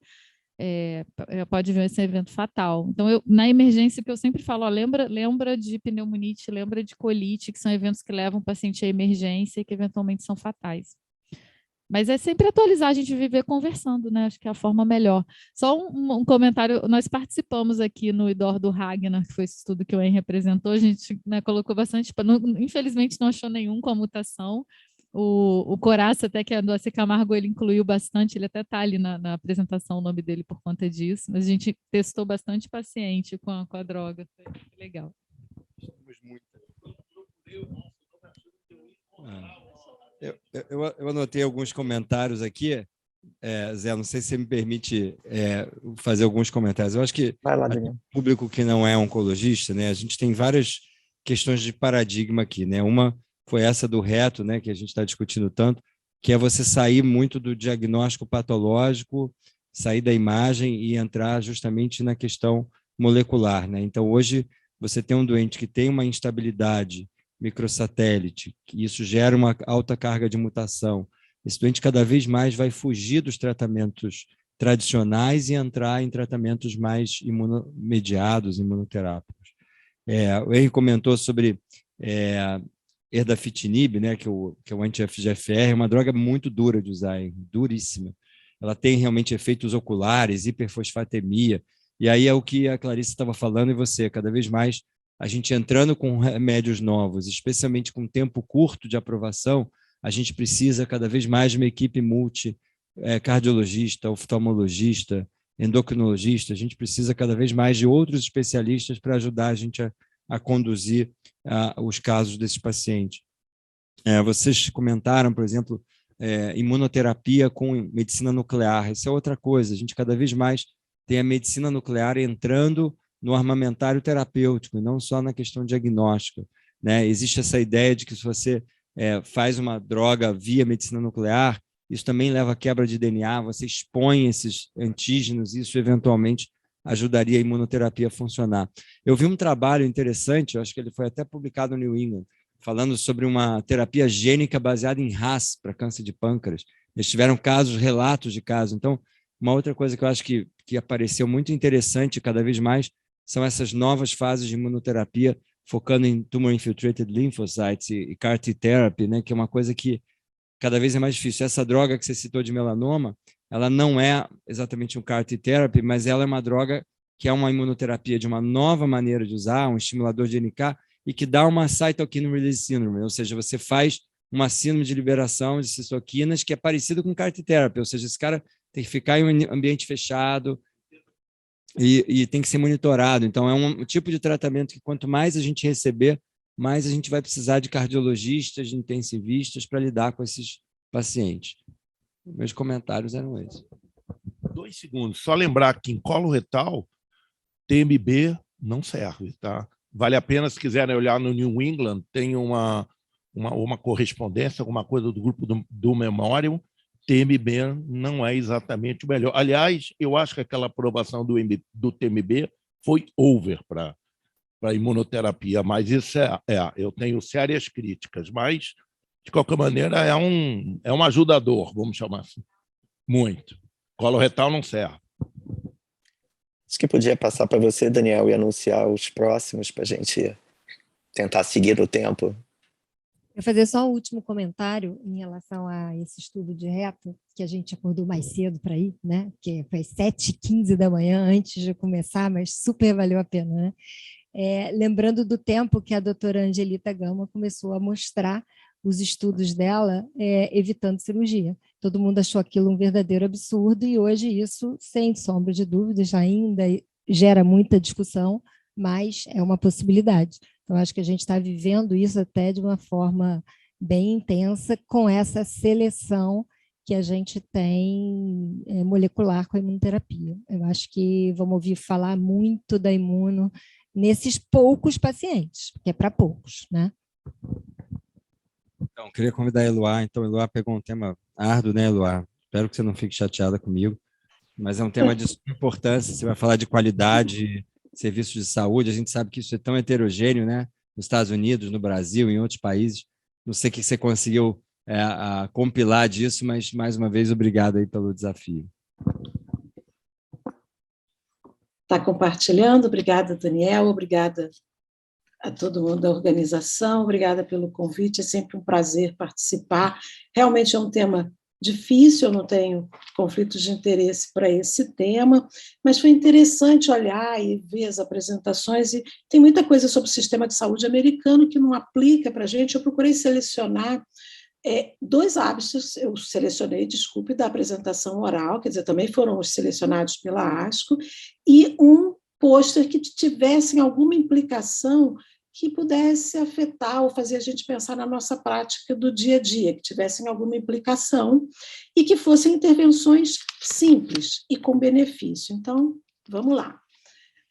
Pode vir esse evento fatal. Então, na emergência, que eu sempre falo, lembra de pneumonite, lembra de colite, que são eventos que levam o paciente à emergência e que eventualmente são fatais. Mas é sempre atualizar, a gente viver conversando, né? Acho que é a forma melhor. Só um comentário, nós participamos aqui no IDOR do Ragnar, que foi esse estudo que o Henry representou, a gente, né, colocou bastante, infelizmente não achou nenhum com a mutação. O Coraça, até que é do AC Camargo, ele incluiu bastante, ele até está ali na apresentação o nome dele por conta disso, mas a gente testou bastante paciente com a droga, foi legal. Eu anotei alguns comentários aqui, Zé, não sei se você me permite fazer alguns comentários. Eu acho que o público que não é oncologista, né, a gente tem várias questões de paradigma aqui, né? Uma foi essa do reto, né, que a gente está discutindo tanto, que é você sair muito do diagnóstico patológico, sair da imagem e entrar justamente na questão molecular, né? Então, hoje, você tem um doente que tem uma instabilidade microsatélite, que isso gera uma alta carga de mutação. Esse doente cada vez mais vai fugir dos tratamentos tradicionais e entrar em tratamentos mais imunomediados, imunoterápicos. O Henry comentou sobre erdafitinib, né, que é o anti-FGFR, é uma droga muito dura de usar, duríssima. Ela tem realmente efeitos oculares, hiperfosfatemia, e aí é o que a Clarice estava falando e você, cada vez mais a gente entrando com remédios novos, especialmente com tempo curto de aprovação, a gente precisa cada vez mais de uma equipe cardiologista, oftalmologista, endocrinologista, a gente precisa cada vez mais de outros especialistas para ajudar a gente a conduzir os casos desses pacientes. Vocês comentaram, por exemplo, imunoterapia com medicina nuclear, isso é outra coisa, a gente cada vez mais tem a medicina nuclear entrando no armamentário terapêutico, e não só na questão diagnóstica, né? Existe essa ideia de que se você faz uma droga via medicina nuclear, isso também leva à quebra de DNA, você expõe esses antígenos, isso eventualmente ajudaria a imunoterapia a funcionar. Eu vi um trabalho interessante, eu acho que ele foi até publicado no New England, falando sobre uma terapia gênica baseada em RAS para câncer de pâncreas. Eles tiveram relatos de casos. Então, uma outra coisa que eu acho que apareceu muito interessante cada vez mais são essas novas fases de imunoterapia focando em tumor-infiltrated lymphocytes e CAR-T therapy, né, que é uma coisa que cada vez é mais difícil. Essa droga que você citou de melanoma, ela não é exatamente um CAR-T therapy, mas ela é uma droga que é uma imunoterapia de uma nova maneira de usar, um estimulador de NK, e que dá uma cytokine release syndrome, ou seja, você faz uma síndrome de liberação de citoquinas que é parecido com CAR-T therapy, ou seja, esse cara tem que ficar em um ambiente fechado e tem que ser monitorado. Então, é um tipo de tratamento que quanto mais a gente receber, mais a gente vai precisar de cardiologistas, de intensivistas para lidar com esses pacientes. Meus comentários eram esses. 2 segundos. Só lembrar que em colo retal, TMB não serve, tá? Vale a pena, se quiserem olhar no New England, tem uma correspondência, alguma coisa do grupo do Memorial. TMB não é exatamente o melhor. Aliás, eu acho que aquela aprovação do TMB foi over para imunoterapia, mas isso eu tenho sérias críticas, mas, de qualquer maneira, é um ajudador, vamos chamar assim. Muito. Coloretal não serve. Acho que podia passar para você, Daniel, e anunciar os próximos para a gente tentar seguir o tempo. Eu vou fazer só o último comentário em relação a esse estudo de reto, que a gente acordou mais cedo para ir, né? Que foi 7h15 da manhã antes de começar, mas super valeu a pena, né? Lembrando do tempo que a doutora Angelita Gama começou a mostrar os estudos dela evitando cirurgia. Todo mundo achou aquilo um verdadeiro absurdo e hoje isso, sem sombra de dúvidas, ainda gera muita discussão, mas é uma possibilidade. Então, acho que a gente está vivendo isso até de uma forma bem intensa com essa seleção que a gente tem molecular com a imunoterapia. Eu acho que vamos ouvir falar muito da imuno nesses poucos pacientes, que é para poucos, né? Então, queria convidar a Eloá. Então, a Eloá pegou um tema árduo, né, Eloá? Espero que você não fique chateada comigo, mas é um tema de suma importância. Você vai falar de qualidade, serviços de saúde. A gente sabe que isso é tão heterogêneo, né? Nos Estados Unidos, no Brasil, em outros países. Não sei o que você conseguiu compilar disso, mas, mais uma vez, obrigado aí pelo desafio. Está compartilhando. Obrigada, Daniel. Obrigada a todo mundo da organização. Obrigada pelo convite. É sempre um prazer participar. Realmente é um tema difícil, eu não tenho conflitos de interesse para esse tema, mas foi interessante olhar e ver as apresentações, e tem muita coisa sobre o sistema de saúde americano que não aplica para a gente. Eu procurei selecionar 2 hábitos, eu selecionei, desculpe, da apresentação oral, quer dizer, também foram os selecionados pela ASCO, e um pôster que tivessem alguma implicação que pudesse afetar ou fazer a gente pensar na nossa prática do dia a dia, que tivessem alguma implicação e que fossem intervenções simples e com benefício. Então, vamos lá.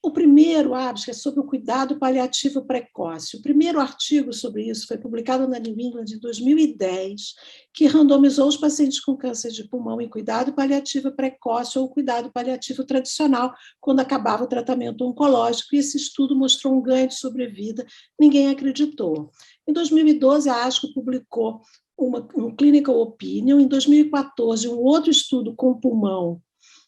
O primeiro hábito é sobre o cuidado paliativo precoce. O primeiro artigo sobre isso foi publicado na New England em 2010, que randomizou os pacientes com câncer de pulmão em cuidado paliativo precoce ou cuidado paliativo tradicional, quando acabava o tratamento oncológico, e esse estudo mostrou um ganho de sobrevida. Ninguém acreditou. Em 2012, a ASCO publicou um Clinical Opinion. Em 2014, um outro estudo com pulmão,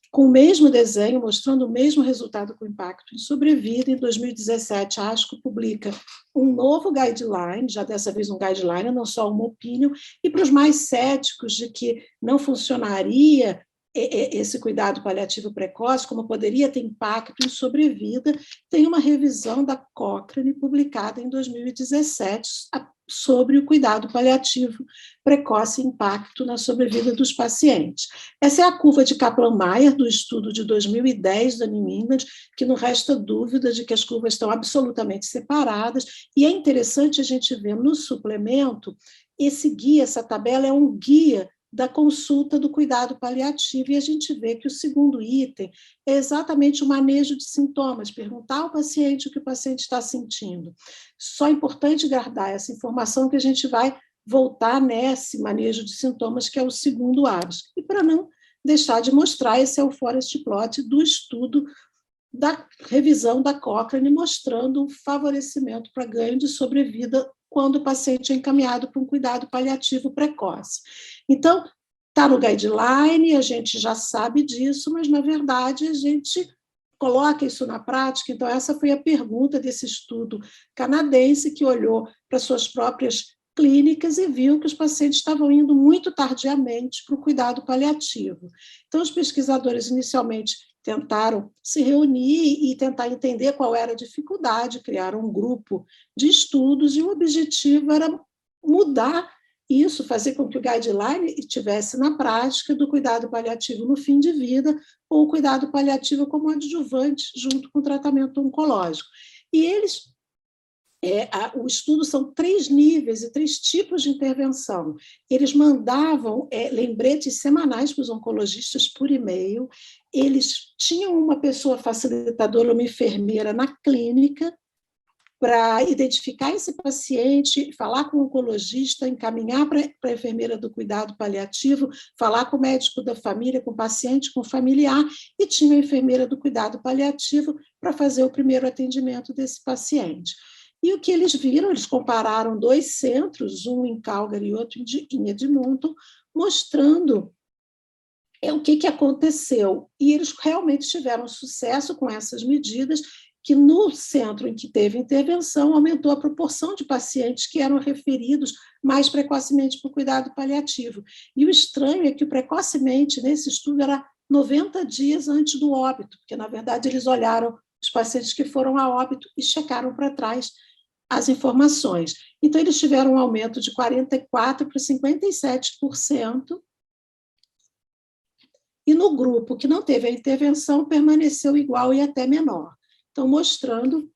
com o mesmo desenho, mostrando o mesmo resultado com impacto em sobrevida. Em 2017, a ASCO publica um novo guideline, já dessa vez um guideline, não só uma opinion, e para os mais céticos de que não funcionaria esse cuidado paliativo precoce, como poderia ter impacto em sobrevida, tem uma revisão da Cochrane publicada em 2017 sobre o cuidado paliativo precoce e impacto na sobrevida dos pacientes. Essa é a curva de Kaplan-Meier do estudo de 2010 da New England, que não resta dúvida de que as curvas estão absolutamente separadas, e é interessante a gente ver no suplemento, esse guia, essa tabela é um guia da consulta do cuidado paliativo, e a gente vê que o segundo item é exatamente o manejo de sintomas, perguntar ao paciente o que o paciente está sentindo. Só é importante guardar essa informação, que a gente vai voltar nesse manejo de sintomas, que é o segundo hábito. E para não deixar de mostrar, esse é o forest plot do estudo da revisão da Cochrane, mostrando um favorecimento para ganho de sobrevida quando o paciente é encaminhado para um cuidado paliativo precoce. Então, está no guideline, a gente já sabe disso, mas, na verdade, a gente coloca isso na prática. Então, essa foi a pergunta desse estudo canadense, que olhou para suas próprias clínicas e viu que os pacientes estavam indo muito tardiamente para o cuidado paliativo. Então, os pesquisadores inicialmente tentaram se reunir e tentar entender qual era a dificuldade, criaram um grupo de estudos, e o objetivo era mudar isso, fazer com que o guideline estivesse na prática do cuidado paliativo no fim de vida, ou o cuidado paliativo como adjuvante, junto com o tratamento oncológico. E eles... o estudo são 3 níveis e 3 tipos de intervenção. Eles mandavam lembretes semanais para os oncologistas por e-mail, eles tinham uma pessoa facilitadora, uma enfermeira na clínica, para identificar esse paciente, falar com o oncologista, encaminhar para a enfermeira do cuidado paliativo, falar com o médico da família, com o paciente, com o familiar, e tinha a enfermeira do cuidado paliativo para fazer o primeiro atendimento desse paciente. E o que eles viram, eles compararam 2 centros, um em Calgary e outro em Edmonton, mostrando o que aconteceu. E eles realmente tiveram sucesso com essas medidas, que no centro em que teve intervenção, aumentou a proporção de pacientes que eram referidos mais precocemente para o cuidado paliativo. E o estranho é que o precocemente, nesse estudo, era 90 dias antes do óbito, porque, na verdade, eles olharam os pacientes que foram a óbito e checaram para trás as informações. Então, eles tiveram um aumento de 44% para 57%, e no grupo que não teve a intervenção, permaneceu igual e até menor. Então, mostrando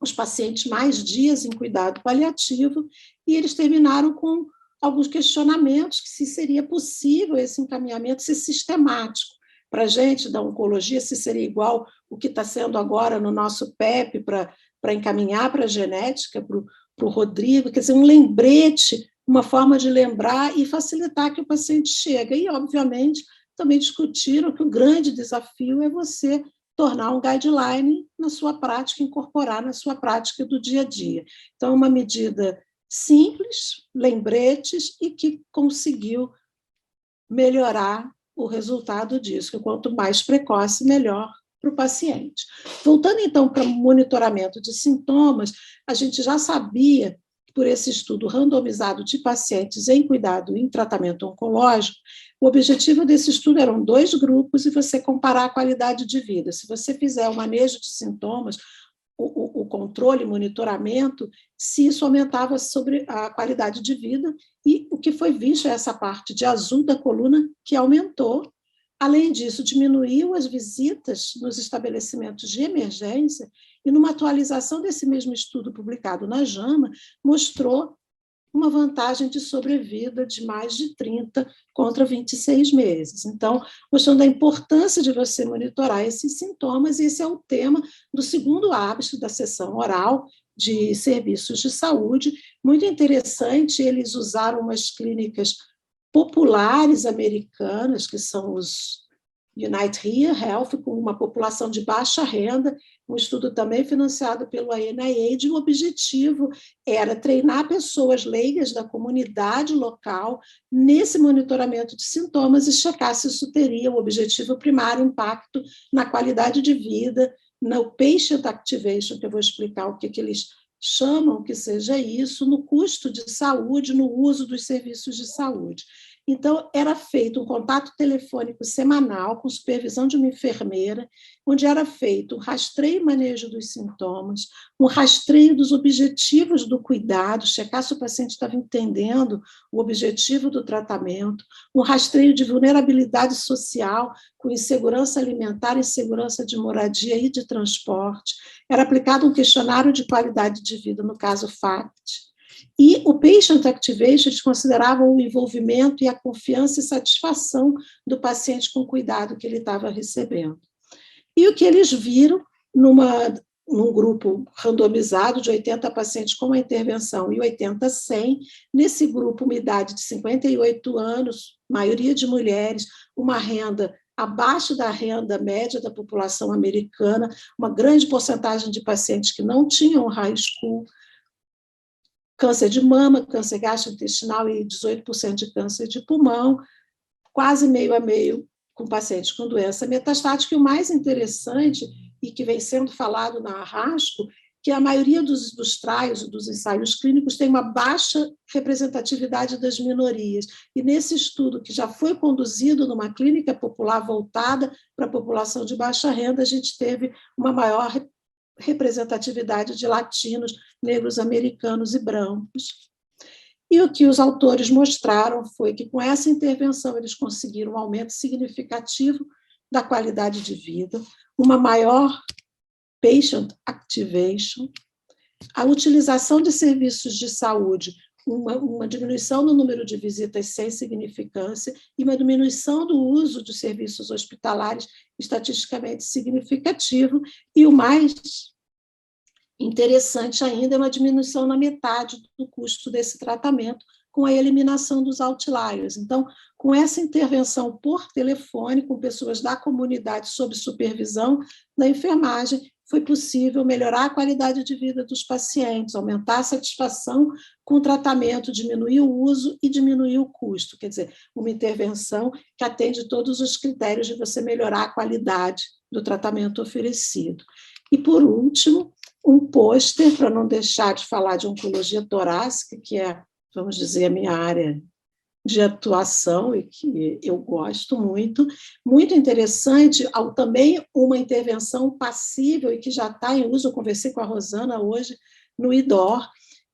os pacientes mais dias em cuidado paliativo, e eles terminaram com alguns questionamentos, que se seria possível esse encaminhamento ser sistemático. Para a gente da oncologia, se seria igual o que está sendo agora no nosso PEP, para encaminhar para a genética, para o Rodrigo, quer dizer, um lembrete, uma forma de lembrar e facilitar que o paciente chegue. E, obviamente, também discutiram que o grande desafio é você tornar um guideline na sua prática, incorporar na sua prática do dia a dia. Então, é uma medida simples, lembretes, e que conseguiu melhorar o resultado disso, que quanto mais precoce, melhor para o paciente. Voltando, então, para o monitoramento de sintomas, a gente já sabia, por esse estudo randomizado de pacientes em cuidado em tratamento oncológico, o objetivo desse estudo eram 2 grupos e você comparar a qualidade de vida. Se você fizer o manejo de sintomas, o controle, monitoramento, se isso aumentava sobre a qualidade de vida, e o que foi visto é essa parte de azul da coluna que aumentou. Além disso, diminuiu as visitas nos estabelecimentos de emergência, e numa atualização desse mesmo estudo publicado na JAMA, mostrou uma vantagem de sobrevida de mais de 30 contra 26 meses. Então, mostrando a importância de você monitorar esses sintomas, e esse é o tema do segundo hábito da sessão oral de serviços de saúde. Muito interessante, eles usaram umas clínicas populares americanas, que são os United Health, com uma população de baixa renda, um estudo também financiado pelo NIH. O objetivo era treinar pessoas leigas da comunidade local nesse monitoramento de sintomas e checar se isso teria o objetivo primário, impacto na qualidade de vida, no patient activation, que eu vou explicar o que eles chamam que seja isso, no custo de saúde, no uso dos serviços de saúde. Então, era feito um contato telefônico semanal com supervisão de uma enfermeira, onde era feito um rastreio e manejo dos sintomas, um rastreio dos objetivos do cuidado, checar se o paciente estava entendendo o objetivo do tratamento, um rastreio de vulnerabilidade social, com insegurança alimentar, insegurança de moradia e de transporte. Era aplicado um questionário de qualidade de vida, no caso FACT. E o Patient Activation, eles consideravam o envolvimento e a confiança e satisfação do paciente com o cuidado que ele estava recebendo. E o que eles viram num grupo randomizado de 80 pacientes com a intervenção e 80 sem, nesse grupo, uma idade de 58 anos, maioria de mulheres, uma renda abaixo da renda média da população americana, uma grande porcentagem de pacientes que não tinham high school, câncer de mama, câncer gastrointestinal e 18% de câncer de pulmão, quase meio a meio com pacientes com doença metastática. E o mais interessante, e que vem sendo falado na Arrasco, que a maioria dos trials, dos ensaios clínicos, tem uma baixa representatividade das minorias. E nesse estudo, que já foi conduzido numa clínica popular voltada para a população de baixa renda, a gente teve uma maior representatividade de latinos, negros, americanos e brancos. E o que os autores mostraram foi que, com essa intervenção, eles conseguiram um aumento significativo da qualidade de vida, uma maior patient activation, a utilização de serviços de saúde, uma diminuição no número de visitas sem significância e uma diminuição do uso de serviços hospitalares estatisticamente significativo, e o mais interessante ainda é uma diminuição na metade do custo desse tratamento, com a eliminação dos outliers. Então, com essa intervenção por telefone, com pessoas da comunidade sob supervisão da enfermagem, foi possível melhorar a qualidade de vida dos pacientes, aumentar a satisfação com o tratamento, diminuir o uso e diminuir o custo. Quer dizer, uma intervenção que atende todos os critérios de você melhorar a qualidade do tratamento oferecido. E, por último, um pôster, para não deixar de falar de oncologia torácica, que é, vamos dizer, a minha área de atuação e que eu gosto muito. Muito interessante, também uma intervenção passível e que já está em uso, eu conversei com a Rosana hoje no IDOR,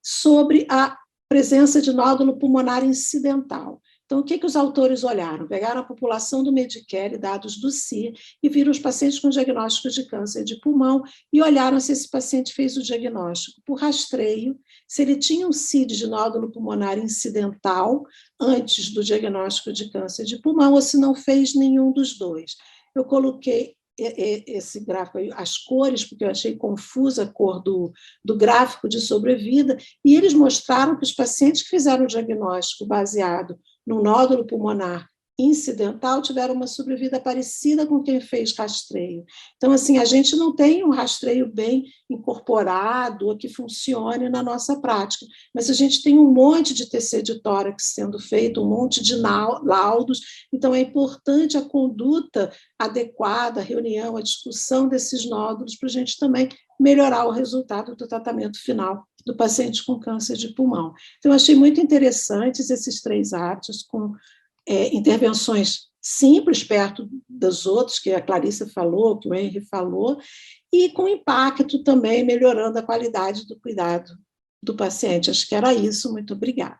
sobre a presença de nódulo pulmonar incidental. Então, o que os autores olharam? Pegaram a população do Medicare, dados do CIR, e viram os pacientes com diagnóstico de câncer de pulmão e olharam se esse paciente fez o diagnóstico por rastreio, se ele tinha um CID de nódulo pulmonar incidental antes do diagnóstico de câncer de pulmão ou se não fez nenhum dos dois. Eu coloquei esse gráfico aí, as cores, porque eu achei confusa a cor do gráfico de sobrevida, e eles mostraram que os pacientes que fizeram o diagnóstico baseado no nódulo pulmonar incidental tiveram uma sobrevida parecida com quem fez rastreio. Então, assim, a gente não tem um rastreio bem incorporado ou que funcione na nossa prática, mas a gente tem um monte de TC de tórax sendo feito, um monte de laudos, então é importante a conduta adequada, a reunião, a discussão desses nódulos para a gente também melhorar o resultado do tratamento final do paciente com câncer de pulmão. Então, eu achei muito interessantes esses 3 artes, com intervenções simples, perto dos outros, que a Clarissa falou, que o Henry falou, e com impacto também, melhorando a qualidade do cuidado do paciente. Acho que era isso. Muito obrigada.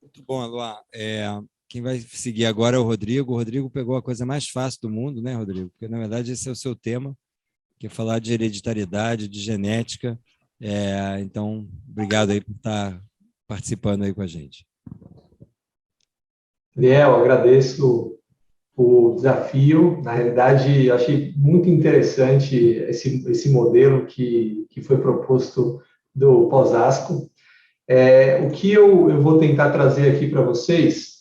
Muito bom, Eloá. Quem vai seguir agora é o Rodrigo. O Rodrigo pegou a coisa mais fácil do mundo, né, Rodrigo? Porque, na verdade, esse é o seu tema, que é falar de hereditariedade, de genética. Então, obrigado aí por estar participando aí com a gente. Daniel, agradeço o desafio. Na realidade, eu achei muito interessante esse modelo que foi proposto do pós-ASCO. O que eu vou tentar trazer aqui para vocês,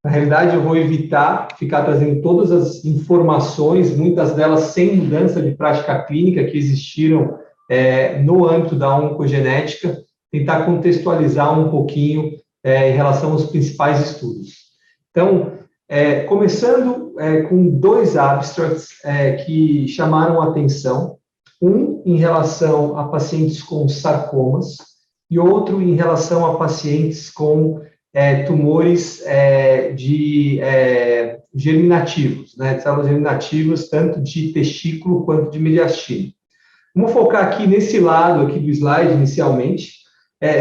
na realidade, eu vou evitar ficar trazendo todas as informações, muitas delas sem mudança de prática clínica que existiram no âmbito da oncogenética, tentar contextualizar um pouquinho em relação aos principais estudos. Então, começando com 2 abstracts que chamaram a atenção, um em relação a pacientes com sarcomas e outro em relação a pacientes com tumores germinativos, né, células germinativas, tanto de testículo quanto de mediastino. Vamos focar aqui nesse lado aqui do slide, inicialmente.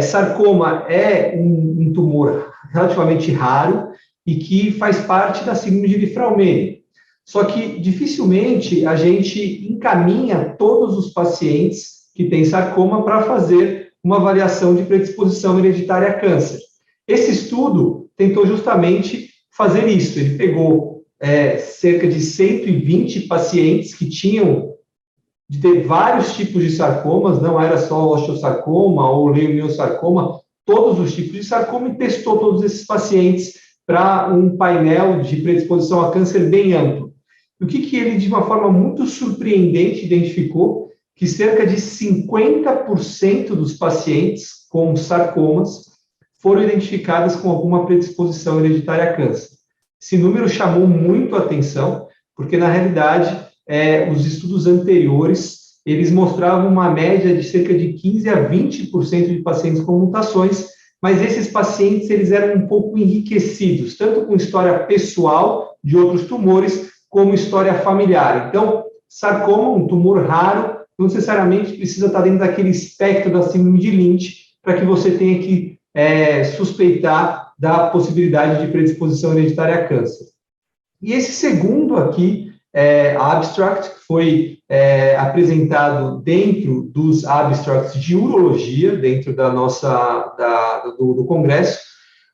Sarcoma é um tumor relativamente raro e que faz parte da síndrome de Li-Fraumeni. Só que, dificilmente, a gente encaminha todos os pacientes que têm sarcoma para fazer uma avaliação de predisposição hereditária a câncer. Esse estudo tentou justamente fazer isso. Ele pegou cerca de 120 pacientes que tinham de ter vários tipos de sarcomas, não era só osteosarcoma ou leiomiosarcoma, todos os tipos de sarcoma, e testou todos esses pacientes para um painel de predisposição a câncer bem amplo. E o que ele, de uma forma muito surpreendente, identificou? que cerca de 50% dos pacientes com sarcomas foram identificados com alguma predisposição hereditária a câncer. Esse número chamou muito a atenção, porque, na realidade, os estudos anteriores, eles mostravam uma média de cerca de 15% a 20% de pacientes com mutações, mas esses pacientes, eles eram um pouco enriquecidos, tanto com história pessoal de outros tumores, como história familiar. Então, sarcoma, um tumor raro, não necessariamente precisa estar dentro daquele espectro da síndrome de Lynch para que você tenha que suspeitar da possibilidade de predisposição hereditária a câncer. E esse segundo aqui, abstract, que foi apresentado dentro dos abstracts de urologia, dentro da do congresso,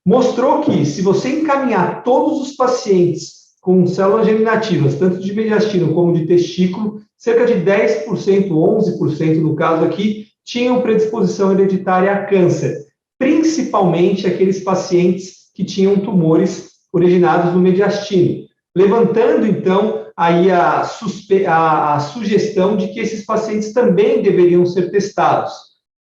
mostrou que se você encaminhar todos os pacientes com células germinativas, tanto de mediastino como de testículo, cerca de 10%, 11% no caso aqui, tinham predisposição hereditária a câncer, principalmente aqueles pacientes que tinham tumores originados no mediastino, levantando, então, aí a sugestão de que esses pacientes também deveriam ser testados.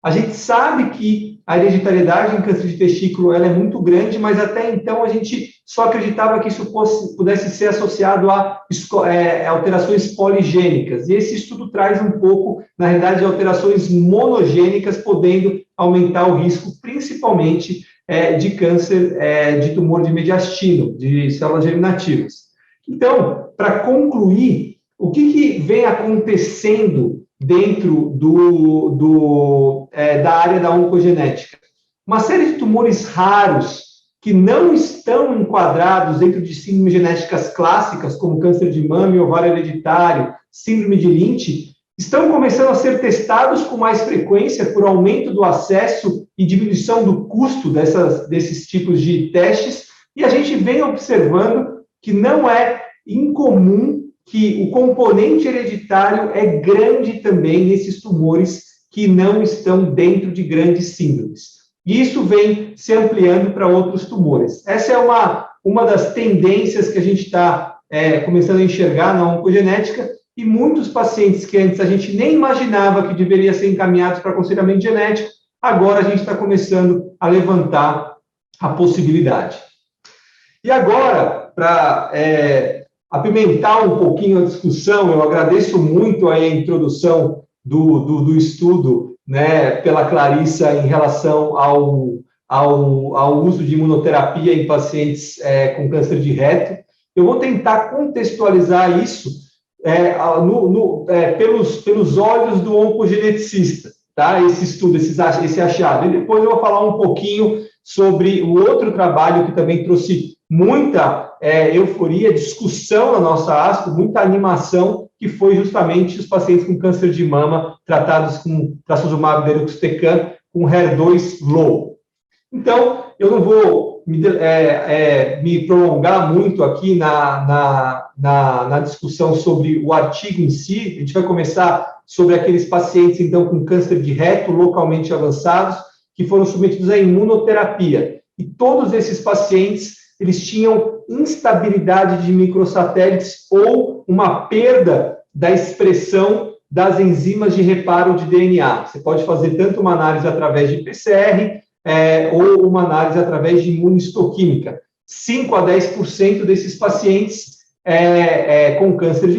A gente sabe que a hereditariedade em câncer de testículo ela é muito grande, mas até então a gente só acreditava que isso pudesse ser associado a alterações poligênicas. E esse estudo traz um pouco, na realidade, de alterações monogênicas, podendo aumentar o risco, principalmente de câncer de tumor de mediastino, de células germinativas. Então, para concluir, o que vem acontecendo dentro da área da oncogenética? Uma série de tumores raros que não estão enquadrados dentro de síndromes genéticas clássicas, como câncer de mama e ovário hereditário, síndrome de Lynch, estão começando a ser testados com mais frequência por aumento do acesso e diminuição do custo desses tipos de testes, e a gente vem observando que não é incomum que o componente hereditário é grande também nesses tumores que não estão dentro de grandes síndromes. E isso vem se ampliando para outros tumores. Essa é uma das tendências que a gente está começando a enxergar na oncogenética, e muitos pacientes que antes a gente nem imaginava que deveriam ser encaminhados para aconselhamento genético, agora a gente está começando a levantar a possibilidade. E agora, para apimentar um pouquinho a discussão, eu agradeço muito a introdução do estudo, né, pela Clarissa em relação ao uso de imunoterapia em pacientes com câncer de reto. Eu vou tentar contextualizar isso pelos olhos do oncogeneticista, tá? Esse estudo, esse achado. E depois eu vou falar um pouquinho sobre o outro trabalho que também trouxe muita euforia, discussão na nossa ASCO, muita animação, que foi justamente os pacientes com câncer de mama tratados com trastuzumab deruxtecan com HER2 low. Então, eu não vou me prolongar muito aqui na discussão sobre o artigo em si. A gente vai começar sobre aqueles pacientes, então, com câncer de reto localmente avançados, que foram submetidos à imunoterapia. E todos esses pacientes, eles tinham instabilidade de microsatélites ou uma perda da expressão das enzimas de reparo de DNA. Você pode fazer tanto uma análise através de PCR ou uma análise através de imunistoquímica. 5 a 10% desses pacientes com câncer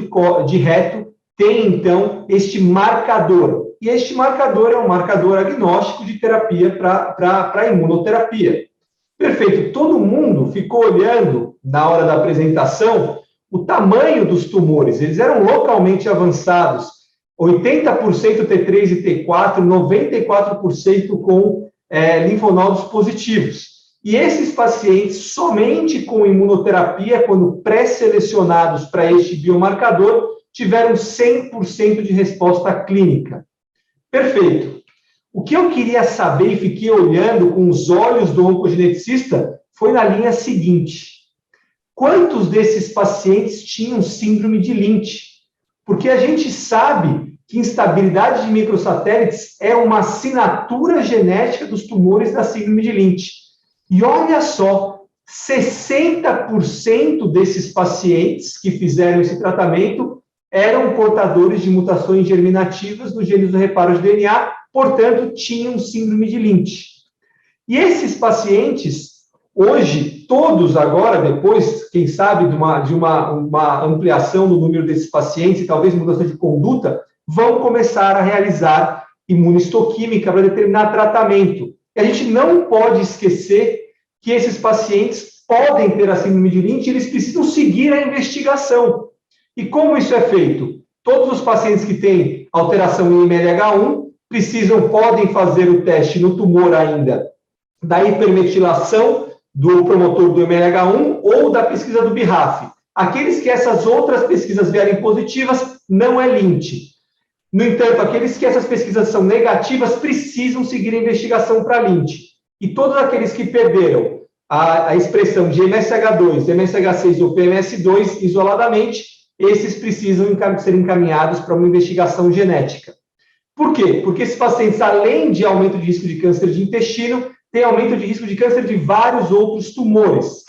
de reto têm, então, este marcador. E este marcador é um marcador agnóstico de terapia para imunoterapia. Perfeito. Todo mundo ficou olhando, na hora da apresentação, o tamanho dos tumores. Eles eram localmente avançados, 80% T3 e T4, 94% com linfonodos positivos. E esses pacientes, somente com imunoterapia, quando pré-selecionados para este biomarcador, tiveram 100% de resposta clínica. Perfeito. O que eu queria saber e fiquei olhando com os olhos do oncogeneticista foi na linha seguinte: quantos desses pacientes tinham síndrome de Lynch? Porque a gente sabe que instabilidade de microsatélites é uma assinatura genética dos tumores da síndrome de Lynch. E olha só, 60% desses pacientes que fizeram esse tratamento eram portadores de mutações germinativas nos genes do reparo de DNA, portanto, tinham síndrome de Lynch. E esses pacientes, hoje, todos agora, depois, quem sabe, de uma ampliação do número desses pacientes e talvez mudança de conduta, vão começar a realizar imunistoquímica para determinar tratamento. E a gente não pode esquecer que esses pacientes podem ter a síndrome de Lynch e eles precisam seguir a investigação. E como isso é feito? Todos os pacientes que têm alteração em MLH1 podem fazer o teste no tumor ainda da hipermetilação do promotor do MLH1 ou da pesquisa do BRAF. Aqueles que essas outras pesquisas vierem positivas, não é Lynch. No entanto, aqueles que essas pesquisas são negativas precisam seguir a investigação para Lynch. E todos aqueles que perderam a expressão de MSH2, MSH6 ou PMS2 isoladamente, esses precisam ser encaminhados para uma investigação genética. Por quê? Porque esses pacientes, além de aumento de risco de câncer de intestino, têm aumento de risco de câncer de vários outros tumores.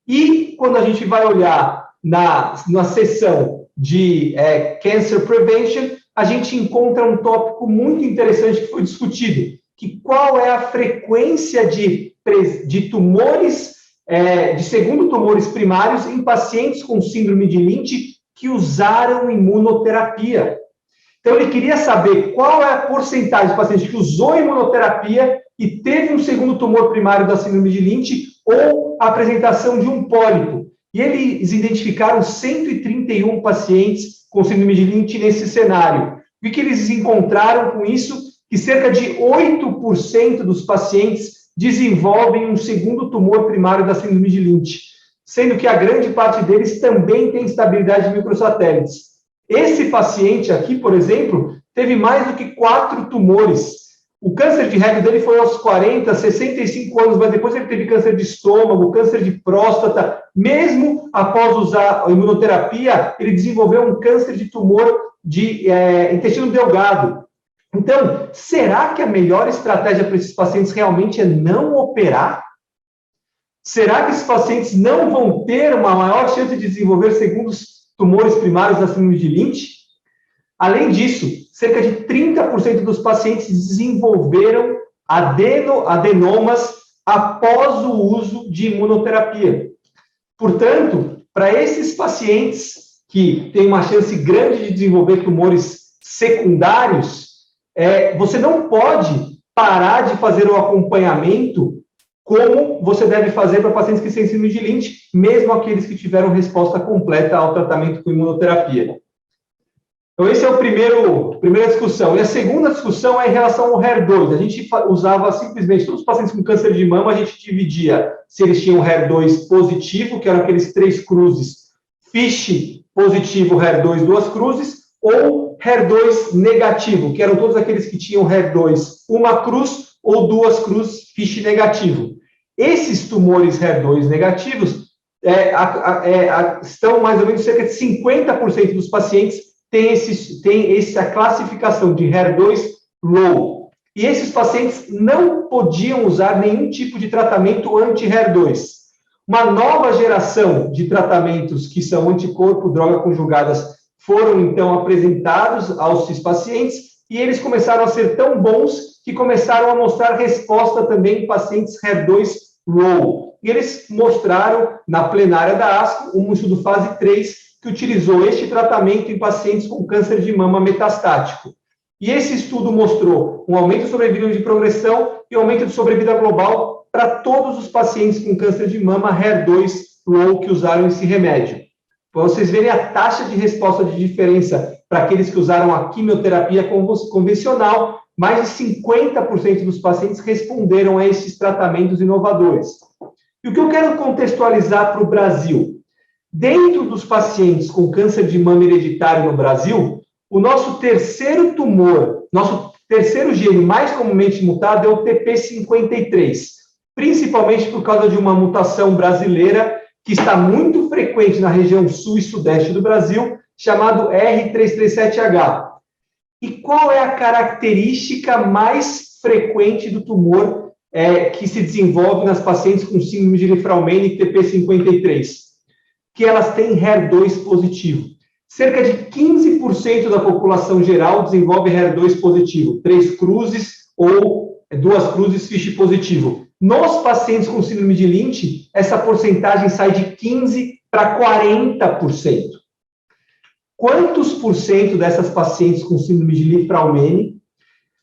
E quando a gente vai olhar na seção de Cancer Prevention, a gente encontra um tópico muito interessante que foi discutido, que qual é a frequência de tumores, de segundo tumores primários em pacientes com síndrome de Lynch que usaram imunoterapia. Então, ele queria saber qual é a porcentagem de pacientes que usou imunoterapia e teve um segundo tumor primário da síndrome de Lynch ou a apresentação de um pólipo. E eles identificaram 131 pacientes com síndrome de Lynch nesse cenário. O que eles encontraram com isso? Que cerca de 8% dos pacientes desenvolvem um segundo tumor primário da síndrome de Lynch, sendo que a grande parte deles também tem instabilidade de microsatélites. Esse paciente aqui, por exemplo, teve mais do que 4 tumores. O câncer de reto dele foi aos 40, 65 anos, mas depois ele teve câncer de estômago, câncer de próstata. Mesmo após usar a imunoterapia, ele desenvolveu um câncer de tumor de intestino delgado. Então, será que a melhor estratégia para esses pacientes realmente é não operar? Será que esses pacientes não vão ter uma maior chance de desenvolver segundos tumores primários da síndrome de Lynch? Além disso, cerca de 30% dos pacientes desenvolveram adenomas após o uso de imunoterapia. Portanto, para esses pacientes que têm uma chance grande de desenvolver tumores secundários, você não pode parar de fazer o acompanhamento como você deve fazer para pacientes que têm síndrome de Lynch, mesmo aqueles que tiveram resposta completa ao tratamento com imunoterapia. Então, esse é a primeira discussão. E a segunda discussão é em relação ao HER2. A gente usava simplesmente, todos os pacientes com câncer de mama, a gente dividia se eles tinham HER2 positivo, que eram aqueles 3 cruzes, FISH positivo, HER2, 2 cruzes, ou HER2 negativo, que eram todos aqueles que tinham HER2, 1 cruz, ou 2 cruzes, FISH negativo. Esses tumores HER2 negativos estão mais ou menos cerca de 50% dos pacientes têm essa classificação de HER2 low. E esses pacientes não podiam usar nenhum tipo de tratamento anti-HER2. Uma nova geração de tratamentos que são anticorpo, droga conjugadas, foram então apresentados aos pacientes e eles começaram a ser tão bons que começaram a mostrar resposta também em pacientes HER2 low. E eles mostraram na plenária da ASCO um estudo fase 3 que utilizou este tratamento em pacientes com câncer de mama metastático. E esse estudo mostrou um aumento de sobrevida de progressão e aumento de sobrevida global para todos os pacientes com câncer de mama HER2 low que usaram esse remédio. Para vocês verem a taxa de resposta de diferença para aqueles que usaram a quimioterapia convencional, mais de 50% dos pacientes responderam a esses tratamentos inovadores. E o que eu quero contextualizar para o Brasil? Dentro dos pacientes com câncer de mama hereditário no Brasil, o nosso terceiro tumor, nosso terceiro gene mais comumente mutado é o TP53, principalmente por causa de uma mutação brasileira que está muito frequente na região sul e sudeste do Brasil, chamado R337H. E qual é a característica mais frequente do tumor que se desenvolve nas pacientes com síndrome de Lifraumene TP53? Que elas têm HER2 positivo. cerca de 15% da população geral desenvolve HER2 positivo, 3 cruzes ou 2 cruzes FISH positivo. Nos pacientes com síndrome de Lynch, essa porcentagem sai de 15% para 40%. Quantos por cento dessas pacientes com síndrome de Li-Fraumeni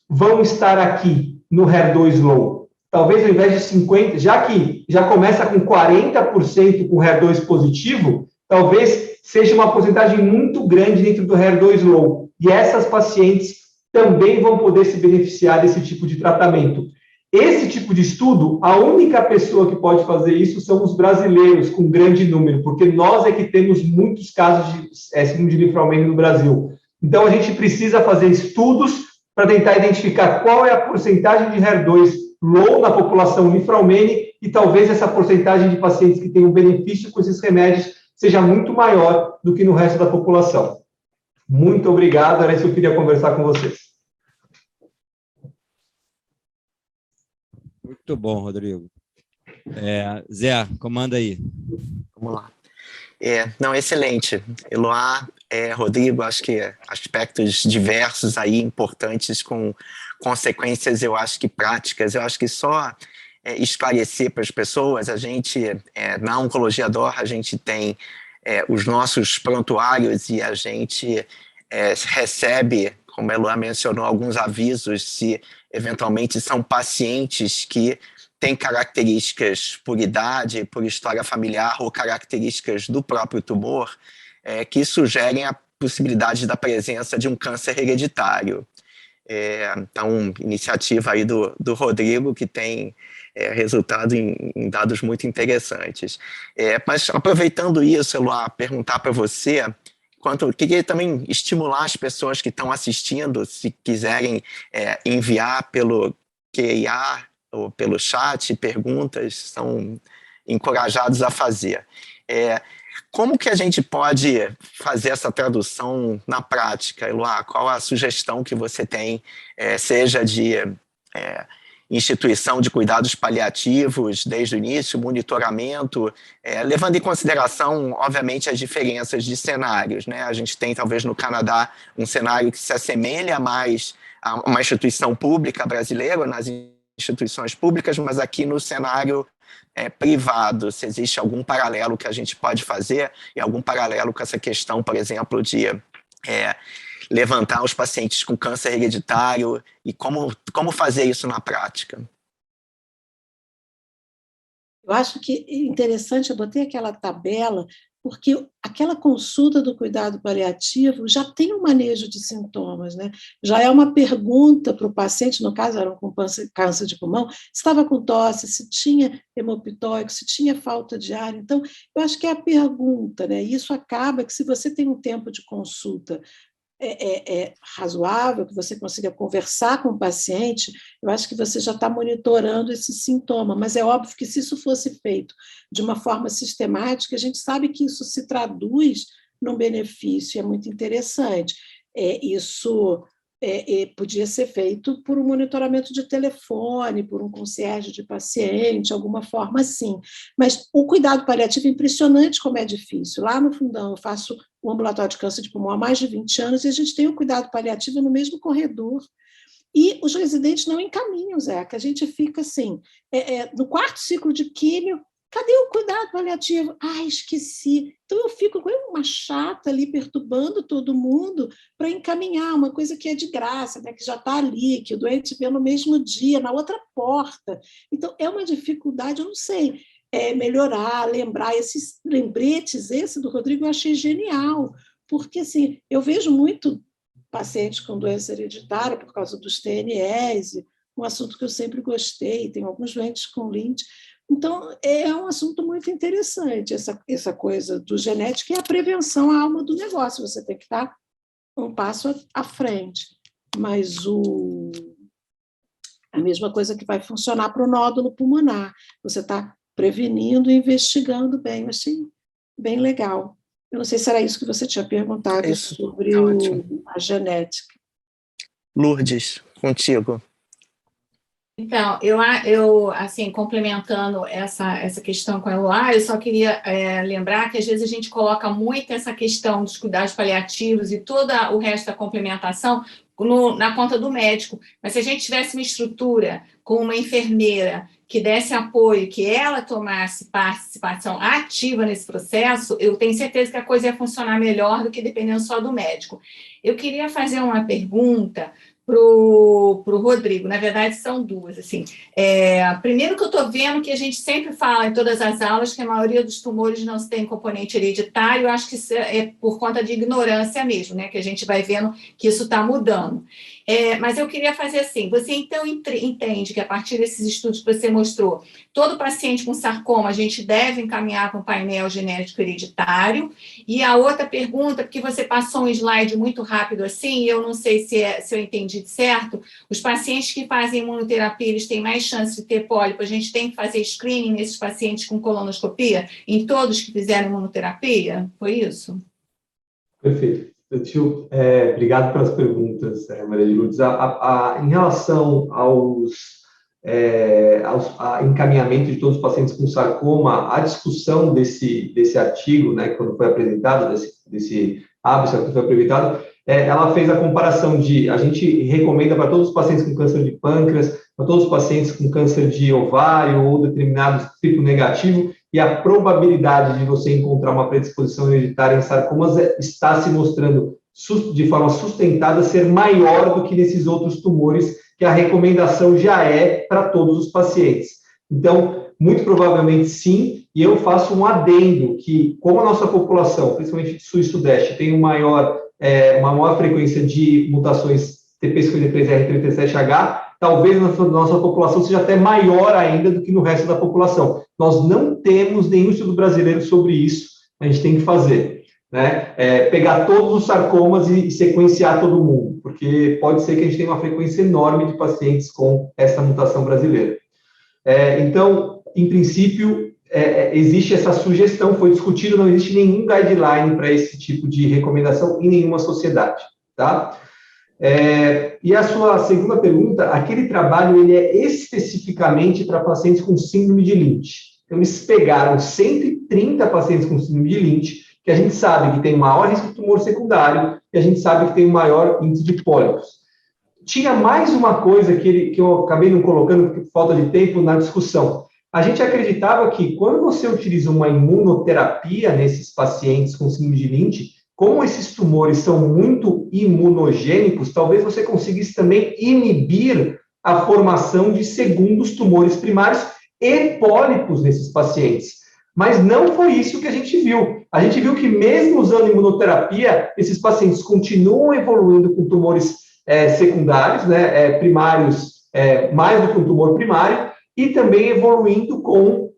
vão estar aqui no HER2 low? Talvez ao invés de 50%, já que já começa com 40% com HER2 positivo, talvez seja uma porcentagem muito grande dentro do HER2 low. E essas pacientes também vão poder se beneficiar desse tipo de tratamento. Esse tipo de estudo, a única pessoa que pode fazer isso são os brasileiros, com grande número, porque nós é que temos muitos casos de síndrome de Li-Fraumeni no Brasil. Então, a gente precisa fazer estudos para tentar identificar qual é a porcentagem de HER2 low na população Li-Fraumeni e talvez essa porcentagem de pacientes que tenham benefício com esses remédios seja muito maior do que no resto da população. Muito obrigado, era isso que eu queria conversar com vocês. Muito bom, Rodrigo. Zé, comanda aí. Vamos lá. Não, excelente. Eloá, Rodrigo, acho que aspectos diversos aí, importantes, com consequências, eu acho que práticas. Eu acho que só esclarecer para as pessoas, a gente, na Oncologia DOR, a gente tem os nossos prontuários e a gente recebe, como a Eloá mencionou, alguns avisos se eventualmente são pacientes que têm características por idade, por história familiar ou características do próprio tumor que sugerem a possibilidade da presença de um câncer hereditário. Então, iniciativa aí do Rodrigo, que tem resultado em dados muito interessantes. Mas, aproveitando isso, Eloá, perguntar para você, queria também estimular as pessoas que estão assistindo, se quiserem enviar pelo QIA ou pelo chat perguntas, são encorajados a fazer. Como que a gente pode fazer essa tradução na prática, Eloá? Qual a sugestão que você tem, seja de instituição de cuidados paliativos desde o início, monitoramento, levando em consideração, obviamente, as diferenças de cenários, né? A gente tem, talvez, no Canadá, um cenário que se assemelha mais a uma instituição pública brasileira, nas instituições públicas, mas aqui no cenário privado, se existe algum paralelo que a gente pode fazer, e algum paralelo com essa questão, por exemplo, de levantar os pacientes com câncer hereditário e como fazer isso na prática. Eu acho que é interessante, eu botei aquela tabela, porque aquela consulta do cuidado paliativo já tem um manejo de sintomas, né? Já é uma pergunta para o paciente, no caso era com câncer de pulmão, se estava com tosse, se tinha hemoptóico, se tinha falta de ar. Então, eu acho que é a pergunta, né? E isso acaba que, se você tem um tempo de consulta razoável, que você consiga conversar com o paciente, eu acho que você já está monitorando esse sintoma, mas é óbvio que, se isso fosse feito de uma forma sistemática, a gente sabe que isso se traduz num benefício, é muito interessante. Isso podia ser feito por um monitoramento de telefone, por um concierge de paciente, alguma forma assim. Mas o cuidado paliativo é impressionante como é difícil. Lá no Fundão, eu faço o ambulatório de câncer de pulmão há mais de 20 anos e a gente tem o cuidado paliativo no mesmo corredor. E os residentes não encaminham, Zé, que a gente fica assim, no quarto ciclo de químio, cadê o cuidado paliativo? Esqueci. Então, eu fico com uma chata ali, perturbando todo mundo para encaminhar uma coisa que é de graça, né, que já está ali, que o doente vê no mesmo dia, na outra porta. Então, é uma dificuldade, eu não sei, melhorar, lembrar. Esses lembretes, esse do Rodrigo, eu achei genial, porque assim, eu vejo muito pacientes com doença hereditária por causa dos TNEs, um assunto que eu sempre gostei, tem alguns doentes com Lynch. Então, é um assunto muito interessante, essa coisa do genético e a prevenção, a alma do negócio. Você tem que estar um passo à frente. Mas a mesma coisa que vai funcionar para o nódulo pulmonar. Você está prevenindo e investigando bem. Eu achei bem legal. Eu não sei se era isso que você tinha perguntado sobre a genética. Lourdes, contigo. Então, eu assim, complementando essa questão com a Eloá, eu só queria lembrar que às vezes a gente coloca muito essa questão dos cuidados paliativos e todo o resto da complementação na conta do médico. Mas se a gente tivesse uma estrutura com uma enfermeira que desse apoio, que ela tomasse participação ativa nesse processo, eu tenho certeza que a coisa ia funcionar melhor do que dependendo só do médico. Eu queria fazer uma pergunta para o Rodrigo, na verdade são duas, assim, primeiro que eu estou vendo que a gente sempre fala em todas as aulas que a maioria dos tumores não tem componente hereditário, eu acho que isso é por conta de ignorância mesmo, né, que a gente vai vendo que isso está mudando. Mas eu queria fazer assim, você então entende que a partir desses estudos que você mostrou, todo paciente com sarcoma a gente deve encaminhar para um painel genético hereditário, e a outra pergunta, porque você passou um slide muito rápido assim, e eu não sei se eu entendi certo, os pacientes que fazem imunoterapia, eles têm mais chance de ter pólipo, a gente tem que fazer screening nesses pacientes com colonoscopia, em todos que fizeram imunoterapia? Foi isso? Perfeito. Obrigado pelas perguntas, Maria de Lourdes. Em relação aos encaminhamento de todos os pacientes com sarcoma, a discussão desse artigo, né, quando foi apresentado, desse abstract que foi apresentado, ela fez a comparação a gente recomenda para todos os pacientes com câncer de pâncreas, para todos os pacientes com câncer de ovário ou determinado tipo negativo, e a probabilidade de você encontrar uma predisposição hereditária em sarcomas está se mostrando de forma sustentada ser maior do que nesses outros tumores, que a recomendação já é para todos os pacientes. Então, muito provavelmente sim, e eu faço um adendo que, como a nossa população, principalmente sul e sudeste, tem uma maior frequência de mutações TP53R37H, talvez a nossa população seja até maior ainda do que no resto da população. Nós não temos nenhum estudo brasileiro sobre isso, a gente tem que fazer, né? Pegar todos os sarcomas e sequenciar todo mundo, porque pode ser que a gente tenha uma frequência enorme de pacientes com essa mutação brasileira. Então, em princípio, existe essa sugestão, foi discutido, não existe nenhum guideline para esse tipo de recomendação em nenhuma sociedade, tá? E a sua segunda pergunta, aquele trabalho ele é especificamente para pacientes com síndrome de Lynch. Então, eles pegaram 130 pacientes com síndrome de Lynch, que a gente sabe que tem maior risco de tumor secundário, e a gente sabe que tem um maior índice de pólipos. Tinha mais uma coisa que eu acabei não colocando, por falta de tempo, na discussão. A gente acreditava que quando você utiliza uma imunoterapia nesses pacientes com síndrome de Lynch, como esses tumores são muito imunogênicos, talvez você conseguisse também inibir a formação de segundos tumores primários e pólipos nesses pacientes. Mas não foi isso que a gente viu. A gente viu que mesmo usando imunoterapia, esses pacientes continuam evoluindo com tumores secundários, né, primários, mais do que um tumor primário, e também evoluindo com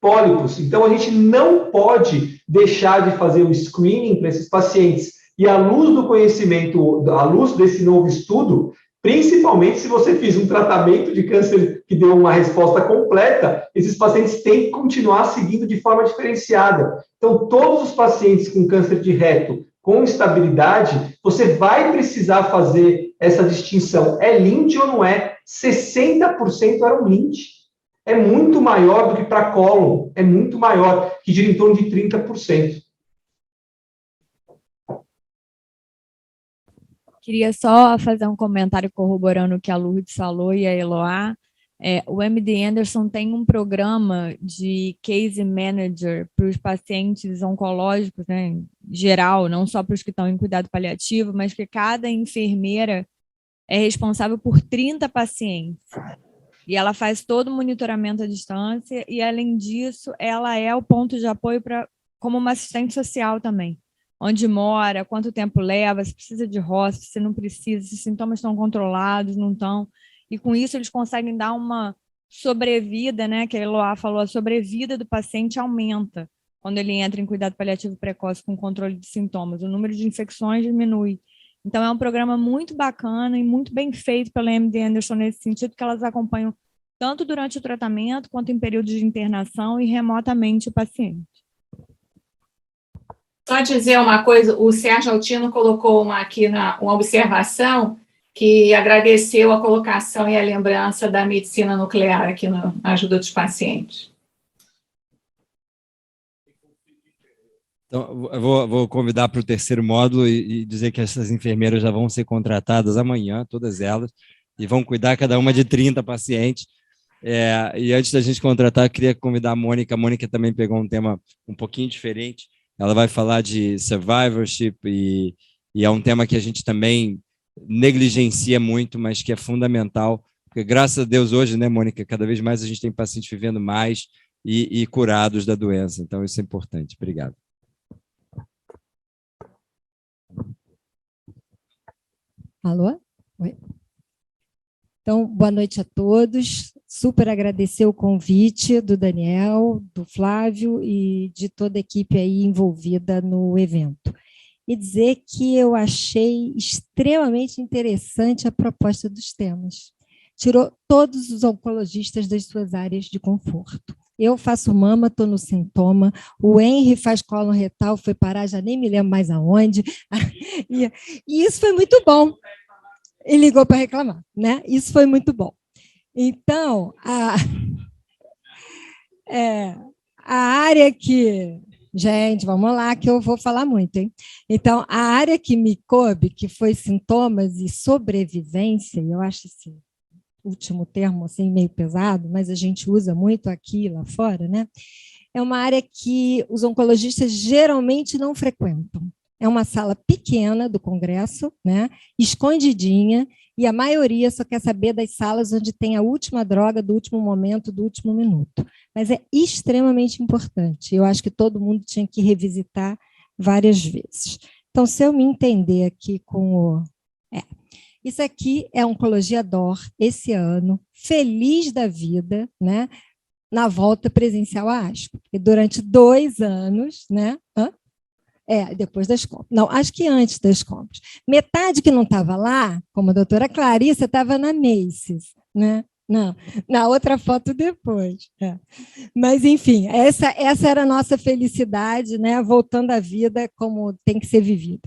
pólipos. Então, a gente não pode deixar de fazer o screening para esses pacientes. E à luz do conhecimento, à luz desse novo estudo, principalmente se você fez um tratamento de câncer que deu uma resposta completa, esses pacientes têm que continuar seguindo de forma diferenciada. Então, todos os pacientes com câncer de reto com estabilidade, você vai precisar fazer essa distinção. É Lynch ou não é? 60% eram Lynch. É muito maior do que para cólon, é muito maior, que gira em torno de 30%. Queria só fazer um comentário corroborando o que a Lourdes falou e a Eloá. O MD Anderson tem um programa de case manager para os pacientes oncológicos, né, em geral, não só para os que estão em cuidado paliativo, mas que cada enfermeira é responsável por 30 pacientes. E ela faz todo o monitoramento à distância e, além disso, ela é o ponto de apoio como uma assistente social também. Onde mora, quanto tempo leva, se precisa de hospice, se não precisa, se os sintomas estão controlados, não estão. E com isso eles conseguem dar uma sobrevida, né, que a Eloá falou, a sobrevida do paciente aumenta quando ele entra em cuidado paliativo precoce com controle de sintomas. O número de infecções diminui. Então, é um programa muito bacana e muito bem feito pela MD Anderson nesse sentido, que elas acompanham tanto durante o tratamento, quanto em períodos de internação e remotamente o paciente. Só dizer uma coisa, o Sérgio Altino colocou aqui uma observação, que agradeceu a colocação e a lembrança da medicina nuclear aqui na ajuda dos pacientes. Então, eu vou convidar para o terceiro módulo e dizer que essas enfermeiras já vão ser contratadas amanhã, todas elas, e vão cuidar cada uma de 30 pacientes. E antes da gente contratar, eu queria convidar a Mônica. A Mônica também pegou um tema um pouquinho diferente. Ela vai falar de survivorship e é um tema que a gente também negligencia muito, mas que é fundamental, porque graças a Deus hoje, né, Mônica, cada vez mais a gente tem pacientes vivendo mais e curados da doença. Então, isso é importante. Obrigado. Alô? Oi. Então, boa noite a todos. Super agradecer o convite do Daniel, do Flávio e de toda a equipe aí envolvida no evento. E dizer que eu achei extremamente interessante a proposta dos temas. Tirou todos os oncologistas das suas áreas de conforto. Eu faço mama, estou no sintoma, o Henry faz cólon retal, foi parar, já nem me lembro mais aonde, e isso foi muito bom. Ele ligou para reclamar, né? Isso foi muito bom. Então, a área que... Gente, vamos lá, que eu vou falar muito, hein? Então, a área que me coube, que foi sintomas e sobrevivência, eu acho esse último termo assim, meio pesado, mas a gente usa muito aqui e lá fora, né? É uma área que os oncologistas geralmente não frequentam. É uma sala pequena do congresso, né? Escondidinha, e a maioria só quer saber das salas onde tem a última droga do último momento, do último minuto. Mas é extremamente importante. Eu acho que todo mundo tinha que revisitar várias vezes. Então, se eu me entender aqui com o... Isso aqui é Oncologia DOR, esse ano, feliz da vida, né? Na volta presencial à ASCO. E durante 2 anos, né? Depois das compras. Não, acho que antes das compras. Metade que não estava lá, como a doutora Clarissa, estava na Macy's, né? Não, na outra foto depois. Mas, enfim, essa era a nossa felicidade, né? Voltando à vida como tem que ser vivida.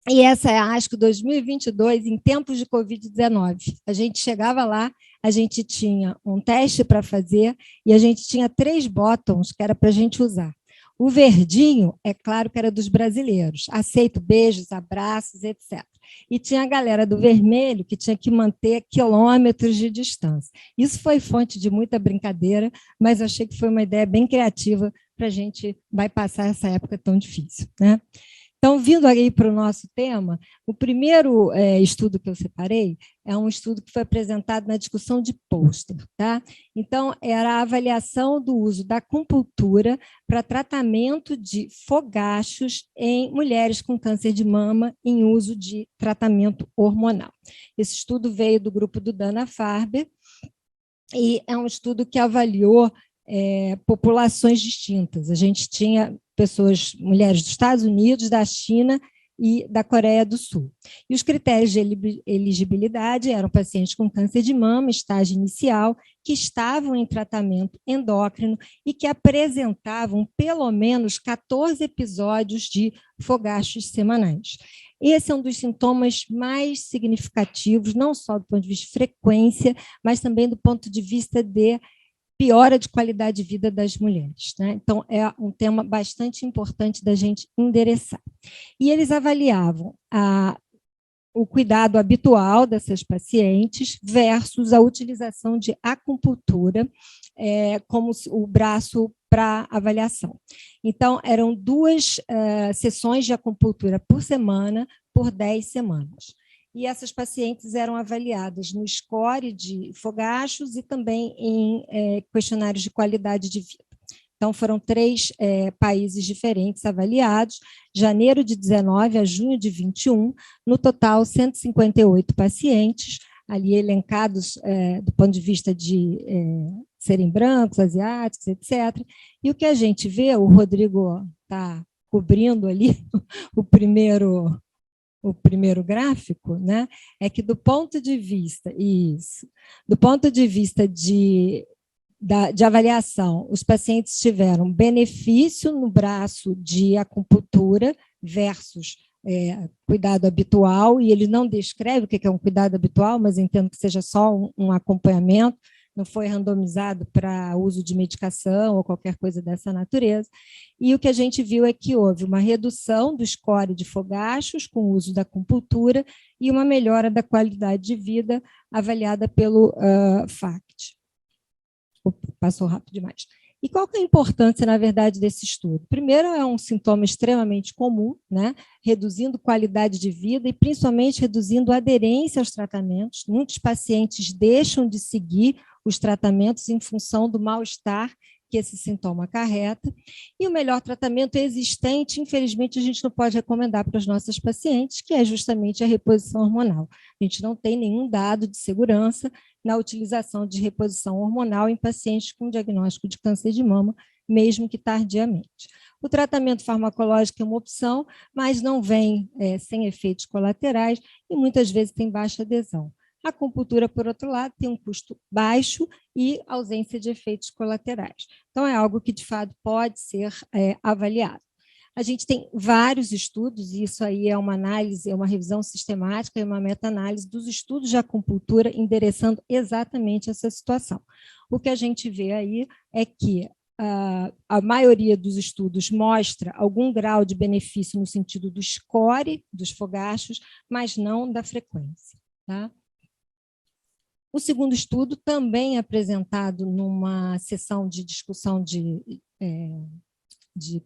E essa é a ASCO 2022, em tempos de Covid-19. A gente chegava lá, a gente tinha um teste para fazer e a gente tinha 3 botões que era para a gente usar. O verdinho, é claro que era dos brasileiros, aceito beijos, abraços, etc. E tinha a galera do vermelho que tinha que manter quilômetros de distância. Isso foi fonte de muita brincadeira, mas eu achei que foi uma ideia bem criativa para a gente bypassar essa época tão difícil, né? Então, vindo aí para o nosso tema, o primeiro estudo que eu separei é um estudo que foi apresentado na discussão de pôster, tá? Então, era a avaliação do uso da acupuntura para tratamento de fogachos em mulheres com câncer de mama em uso de tratamento hormonal. Esse estudo veio do grupo do Dana-Farber e é um estudo que avaliou populações distintas. A gente tinha mulheres dos Estados Unidos, da China e da Coreia do Sul. E os critérios de elegibilidade eram pacientes com câncer de mama, estágio inicial, que estavam em tratamento endócrino e que apresentavam pelo menos 14 episódios de fogachos semanais. Esse é um dos sintomas mais significativos, não só do ponto de vista de frequência, mas também do ponto de vista de piora de qualidade de vida das mulheres, né? Então, é um tema bastante importante da gente endereçar. E eles avaliavam o cuidado habitual dessas pacientes versus a utilização de acupuntura como o braço para avaliação. Então, eram 2 sessões de acupuntura por semana, por 10 semanas. E essas pacientes eram avaliadas no score de fogachos e também em questionários de qualidade de vida. Então, foram 3 países diferentes avaliados, janeiro de 19 a junho de 21, no total 158 pacientes, ali elencados do ponto de vista de serem brancos, asiáticos, etc. E o que a gente vê, o Rodrigo está cobrindo ali o primeiro gráfico, né, é que do ponto de vista de avaliação, os pacientes tiveram benefício no braço de acupuntura versus cuidado habitual, e ele não descreve o que é um cuidado habitual, mas entendo que seja só um acompanhamento, não foi randomizado para uso de medicação ou qualquer coisa dessa natureza. E o que a gente viu é que houve uma redução do score de fogachos com o uso da acupuntura e uma melhora da qualidade de vida avaliada pelo FACT. Passou rápido demais. E qual que é a importância, na verdade, desse estudo? Primeiro, é um sintoma extremamente comum, né? Reduzindo qualidade de vida e, principalmente, reduzindo aderência aos tratamentos. Muitos pacientes deixam de seguir os tratamentos em função do mal-estar que esse sintoma acarreta. E o melhor tratamento existente, infelizmente, a gente não pode recomendar para os nossos pacientes, que é justamente a reposição hormonal. A gente não tem nenhum dado de segurança na utilização de reposição hormonal em pacientes com diagnóstico de câncer de mama, mesmo que tardiamente. O tratamento farmacológico é uma opção, mas não vem sem efeitos colaterais e muitas vezes tem baixa adesão. A acupuntura, por outro lado, tem um custo baixo e ausência de efeitos colaterais. Então, é algo que, de fato, pode ser avaliado. A gente tem vários estudos, e isso aí é uma análise, é uma revisão sistemática e uma meta-análise dos estudos de acupuntura endereçando exatamente essa situação. O que a gente vê aí é que a maioria dos estudos mostra algum grau de benefício no sentido do score dos fogachos, mas não da frequência. Tá? O segundo estudo, também apresentado numa sessão de discussão de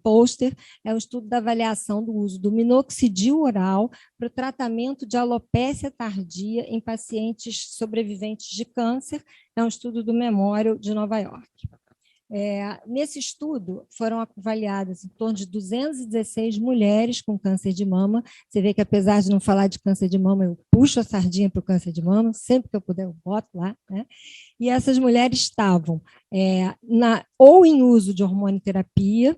pôster, é o estudo da avaliação do uso do minoxidil oral para o tratamento de alopécia tardia em pacientes sobreviventes de câncer. É um estudo do Memorial de Nova York. Nesse estudo, foram avaliadas em torno de 216 mulheres com câncer de mama. Você vê que, apesar de não falar de câncer de mama, eu puxo a sardinha para o câncer de mama, sempre que eu puder eu boto lá, né? E essas mulheres estavam ou em uso de hormonioterapia,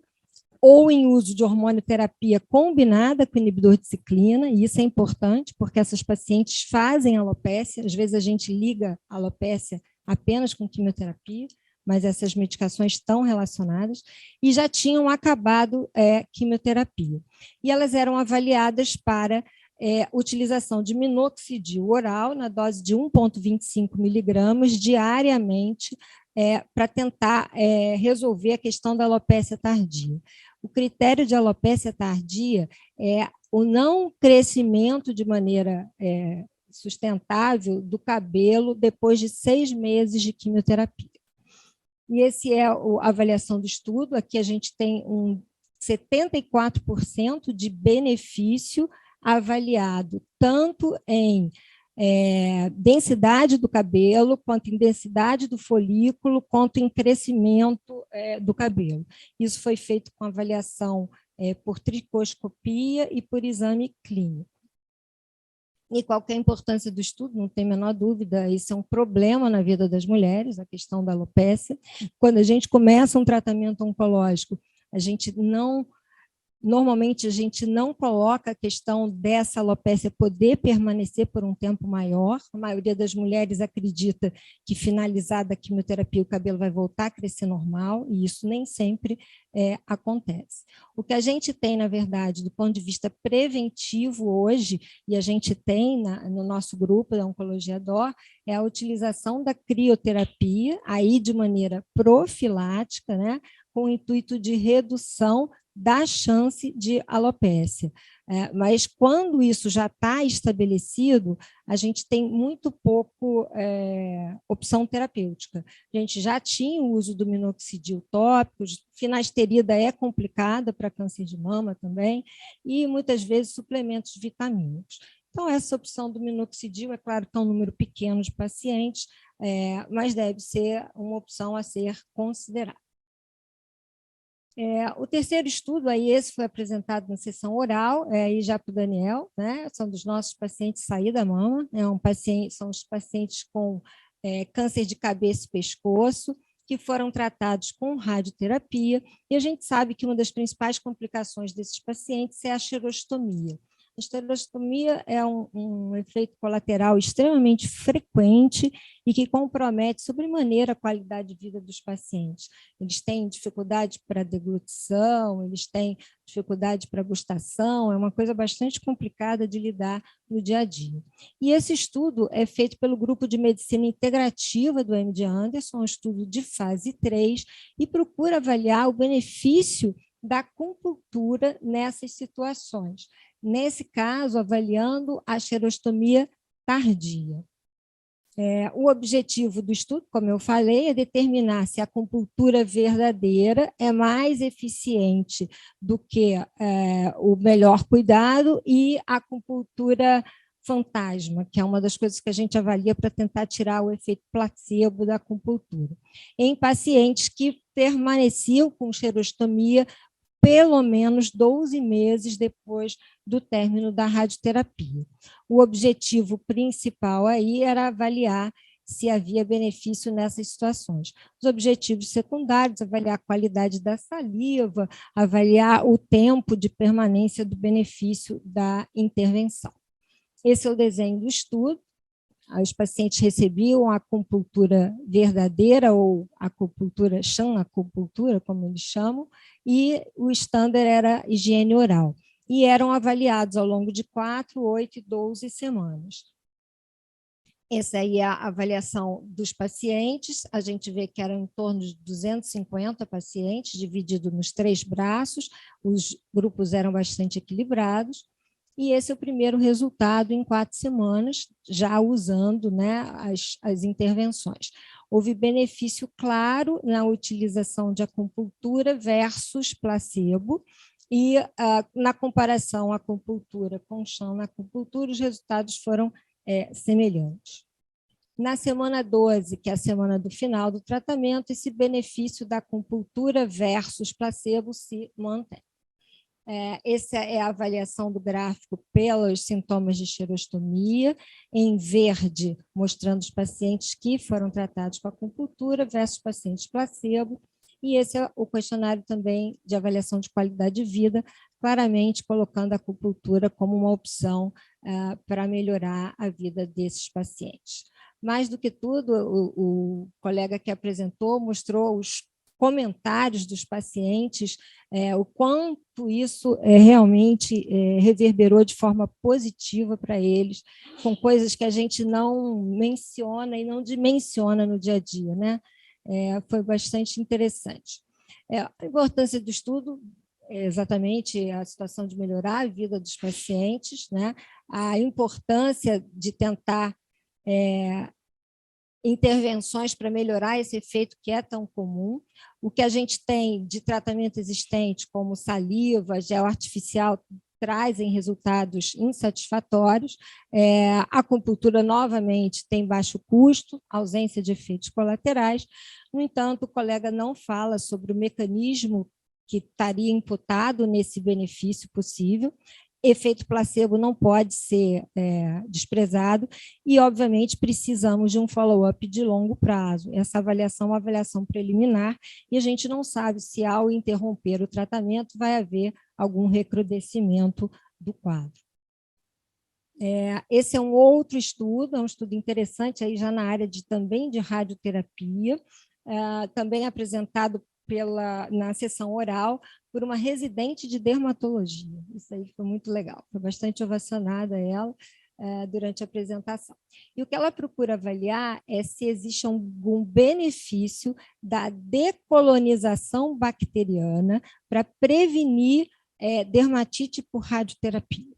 ou em uso de hormonioterapia combinada com inibidor de ciclina, e isso é importante, porque essas pacientes fazem alopécia, às vezes a gente liga a alopécia apenas com quimioterapia, mas essas medicações estão relacionadas, e já tinham acabado quimioterapia. E elas eram avaliadas para utilização de minoxidil oral na dose de 1,25 miligramas diariamente para tentar resolver a questão da alopécia tardia. O critério de alopécia tardia é o não crescimento de maneira sustentável do cabelo depois de 6 meses de quimioterapia. E essa é a avaliação do estudo. Aqui a gente tem 74% de benefício avaliado, tanto em densidade do cabelo, quanto em densidade do folículo, quanto em crescimento do cabelo. Isso foi feito com avaliação por tricoscopia e por exame clínico. E qual que é a importância do estudo? Não tem a menor dúvida, isso é um problema na vida das mulheres, a questão da alopécia. Quando a gente começa um tratamento oncológico, normalmente a gente não coloca a questão dessa alopécia poder permanecer por um tempo maior. A maioria das mulheres acredita que, finalizada a quimioterapia, o cabelo vai voltar a crescer normal, e isso nem sempre acontece. O que a gente tem, na verdade, do ponto de vista preventivo hoje, e a gente tem no nosso grupo da Oncologia DOR, é a utilização da crioterapia, aí de maneira profilática, né, com o intuito de redução da chance de alopécia. Mas quando isso já está estabelecido, a gente tem muito pouco opção terapêutica. A gente já tinha o uso do minoxidil tópico, finasterida é complicada para câncer de mama também, e muitas vezes suplementos vitamínicos. Então, essa opção do minoxidil, é claro que é um número pequeno de pacientes, mas deve ser uma opção a ser considerada. O terceiro estudo, aí esse foi apresentado na sessão oral, aí já para o Daniel, né? São dos nossos pacientes saída da mama, são os pacientes com câncer de cabeça e pescoço, que foram tratados com radioterapia, e a gente sabe que uma das principais complicações desses pacientes é a xerostomia. A estereostomia é um efeito colateral extremamente frequente e que compromete sobremaneira a qualidade de vida dos pacientes. Eles têm dificuldade para deglutição, eles têm dificuldade para gustação, é uma coisa bastante complicada de lidar no dia a dia. E esse estudo é feito pelo grupo de medicina integrativa do MD Anderson, um estudo de fase 3, e procura avaliar o benefício da acupuntura nessas situações. Nesse caso, avaliando a xerostomia tardia. O objetivo do estudo, como eu falei, é determinar se a acupuntura verdadeira é mais eficiente do que o melhor cuidado e a acupuntura fantasma, que é uma das coisas que a gente avalia para tentar tirar o efeito placebo da acupuntura. Em pacientes que permaneciam com xerostomia pelo menos 12 meses depois do término da radioterapia. O objetivo principal aí era avaliar se havia benefício nessas situações. Os objetivos secundários, avaliar a qualidade da saliva, avaliar o tempo de permanência do benefício da intervenção. Esse é o desenho do estudo. Os pacientes recebiam a acupuntura verdadeira, ou acupuntura, acupuntura, como eles chamam, e o estándar era higiene oral. E eram avaliados ao longo de 4, 8 e 12 semanas. Essa aí é a avaliação dos pacientes. A gente vê que eram em torno de 250 pacientes, dividido nos 3 braços. Os grupos eram bastante equilibrados. E esse é o primeiro resultado em 4 semanas, já usando, né, as intervenções. Houve benefício claro na utilização de acupuntura versus placebo, e na comparação acupuntura com chão na acupuntura, os resultados foram semelhantes. Na semana 12, que é a semana do final do tratamento, esse benefício da acupuntura versus placebo se mantém. Essa é a avaliação do gráfico pelos sintomas de xerostomia, em verde, mostrando os pacientes que foram tratados com acupuntura versus pacientes placebo, e esse é o questionário também de avaliação de qualidade de vida, claramente colocando a acupuntura como uma opção para melhorar a vida desses pacientes. Mais do que tudo, o colega que apresentou mostrou os comentários dos pacientes, o quanto isso realmente reverberou de forma positiva para eles, com coisas que a gente não menciona e não dimensiona no dia a dia, né? Foi bastante interessante. A importância do estudo é exatamente a situação de melhorar a vida dos pacientes, né? A importância de tentar intervenções para melhorar esse efeito que é tão comum. O que a gente tem de tratamento existente, como saliva, gel artificial, trazem resultados insatisfatórios. A acupuntura, novamente, tem baixo custo, ausência de efeitos colaterais. No entanto, o colega não fala sobre o mecanismo que estaria imputado nesse benefício possível. Efeito placebo não pode ser desprezado e, obviamente, precisamos de um follow-up de longo prazo. Essa avaliação é uma avaliação preliminar e a gente não sabe se, ao interromper o tratamento, vai haver algum recrudescimento do quadro. Esse é um outro estudo, é um estudo interessante, aí já na área também de radioterapia, também apresentado na sessão oral por uma residente de dermatologia. Isso aí foi muito legal, foi bastante ovacionada ela durante a apresentação. E o que ela procura avaliar é se existe algum benefício da decolonização bacteriana para prevenir dermatite por radioterapia.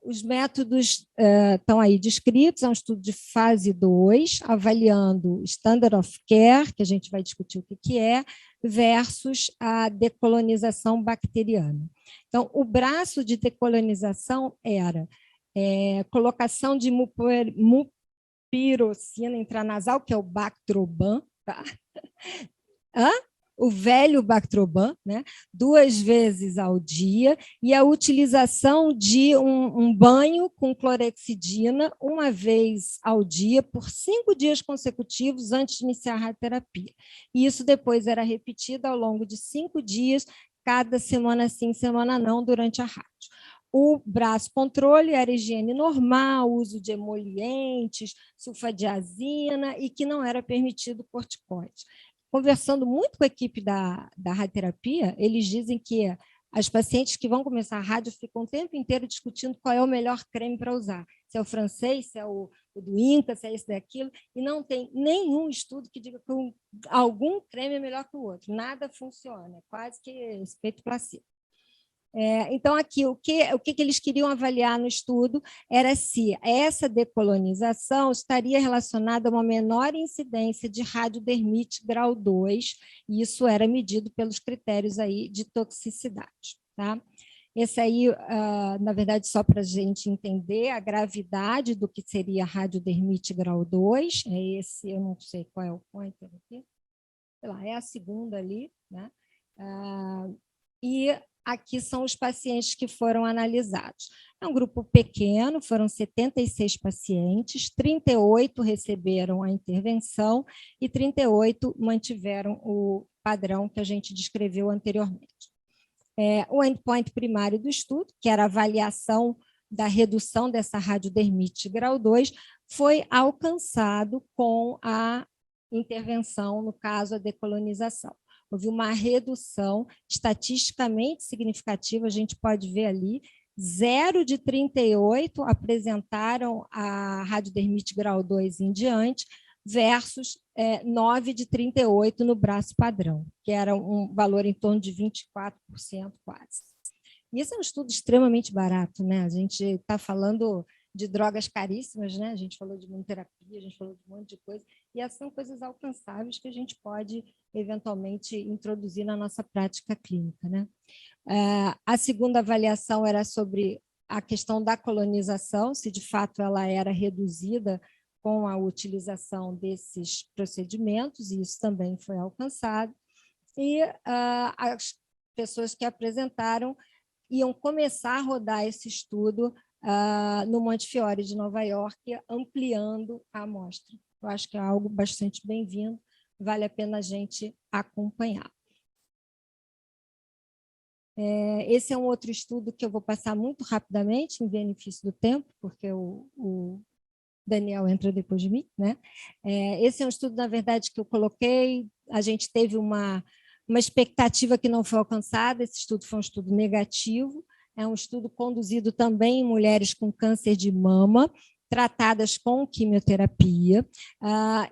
Os métodos estão aí descritos, é um estudo de fase 2, avaliando standard of care, que a gente vai discutir o que é, versus a decolonização bacteriana. Então, o braço de decolonização era colocação de mupirocina intranasal, que é o Bactroban, tá? O velho Bactroban, né, 2 vezes ao dia, e a utilização de um banho com clorexidina 1 vez ao dia por 5 dias consecutivos antes de iniciar a radioterapia. E isso depois era repetido ao longo de 5 dias, cada semana sim, semana não, durante a rádio. O braço controle era higiene normal, uso de emolientes, sulfadiazina e que não era permitido corticoide. Conversando muito com a equipe da radioterapia, eles dizem que as pacientes que vão começar a rádio ficam o tempo inteiro discutindo qual é o melhor creme para usar, se é o francês, se é o do Inca, se é esse daquilo, e não tem nenhum estudo que diga que algum creme é melhor que o outro, nada funciona, é quase que efeito placebo. Então, aqui, o que eles queriam avaliar no estudo era se essa decolonização estaria relacionada a uma menor incidência de radiodermite grau 2, e isso era medido pelos critérios aí de toxicidade. Tá? Esse aí, na verdade, só para a gente entender a gravidade do que seria radiodermite grau 2, é esse, eu não sei qual é o pointer aqui, sei lá, é a segunda ali, né? E aqui são os pacientes que foram analisados. É um grupo pequeno, foram 76 pacientes, 38 receberam a intervenção e 38 mantiveram o padrão que a gente descreveu anteriormente. O endpoint primário do estudo, que era a avaliação da redução dessa radiodermite grau 2, foi alcançado com a intervenção, no caso, a decolonização. Houve uma redução estatisticamente significativa, a gente pode ver ali, 0 de 38 apresentaram a radiodermite grau 2 em diante, versus 9 de 38 no braço padrão, que era um valor em torno de 24% quase. E esse é um estudo extremamente barato, né? A gente está falando de drogas caríssimas, né? A gente falou de imunoterapia, a gente falou de um monte de coisa, e essas são coisas alcançáveis que a gente pode, eventualmente, introduzir na nossa prática clínica, né? A segunda avaliação era sobre a questão da colonização, se de fato ela era reduzida com a utilização desses procedimentos, e isso também foi alcançado. E as pessoas que apresentaram iam começar a rodar esse estudo no Montefiore de Nova York, ampliando a amostra. Eu acho que é algo bastante bem-vindo, vale a pena a gente acompanhar. Esse é um outro estudo que eu vou passar muito rapidamente, em benefício do tempo, porque o Daniel entra depois de mim, né? Esse é um estudo, na verdade, que eu coloquei, a gente teve uma expectativa que não foi alcançada, esse estudo foi um estudo negativo, é um estudo conduzido também em mulheres com câncer de mama, tratadas com quimioterapia,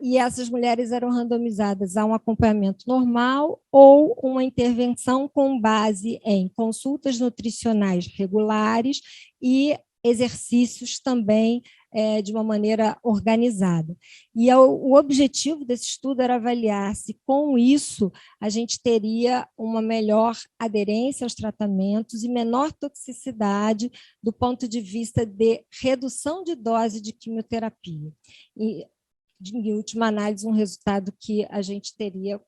e essas mulheres eram randomizadas a um acompanhamento normal ou uma intervenção com base em consultas nutricionais regulares e exercícios também de uma maneira organizada. E o objetivo desse estudo era avaliar se, com isso, a gente teria uma melhor aderência aos tratamentos e menor toxicidade do ponto de vista de redução de dose de quimioterapia. E, em última análise, um resultado que a gente teria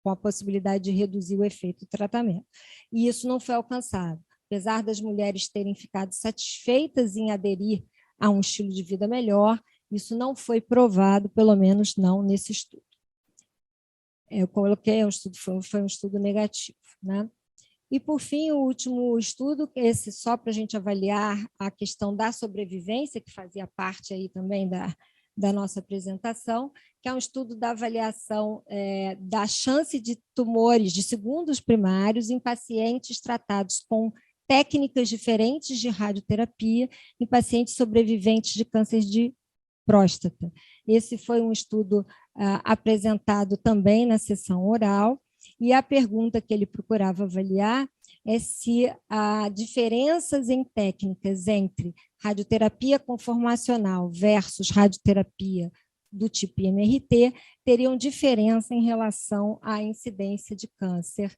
com a possibilidade de reduzir o efeito do tratamento. E isso não foi alcançado. Apesar das mulheres terem ficado satisfeitas em aderir a um estilo de vida melhor, isso não foi provado, pelo menos não nesse estudo. Eu coloquei, foi um estudo negativo, né? E, por fim, o último estudo, esse só para a gente avaliar a questão da sobrevivência, que fazia parte aí também da nossa apresentação, que é um estudo da avaliação da chance de tumores de segundos primários em pacientes tratados com técnicas diferentes de radioterapia em pacientes sobreviventes de câncer de próstata. Esse foi um estudo apresentado também na sessão oral, e a pergunta que ele procurava avaliar é se há diferenças em técnicas entre radioterapia conformacional versus radioterapia do tipo IMRT teriam diferença em relação à incidência de câncer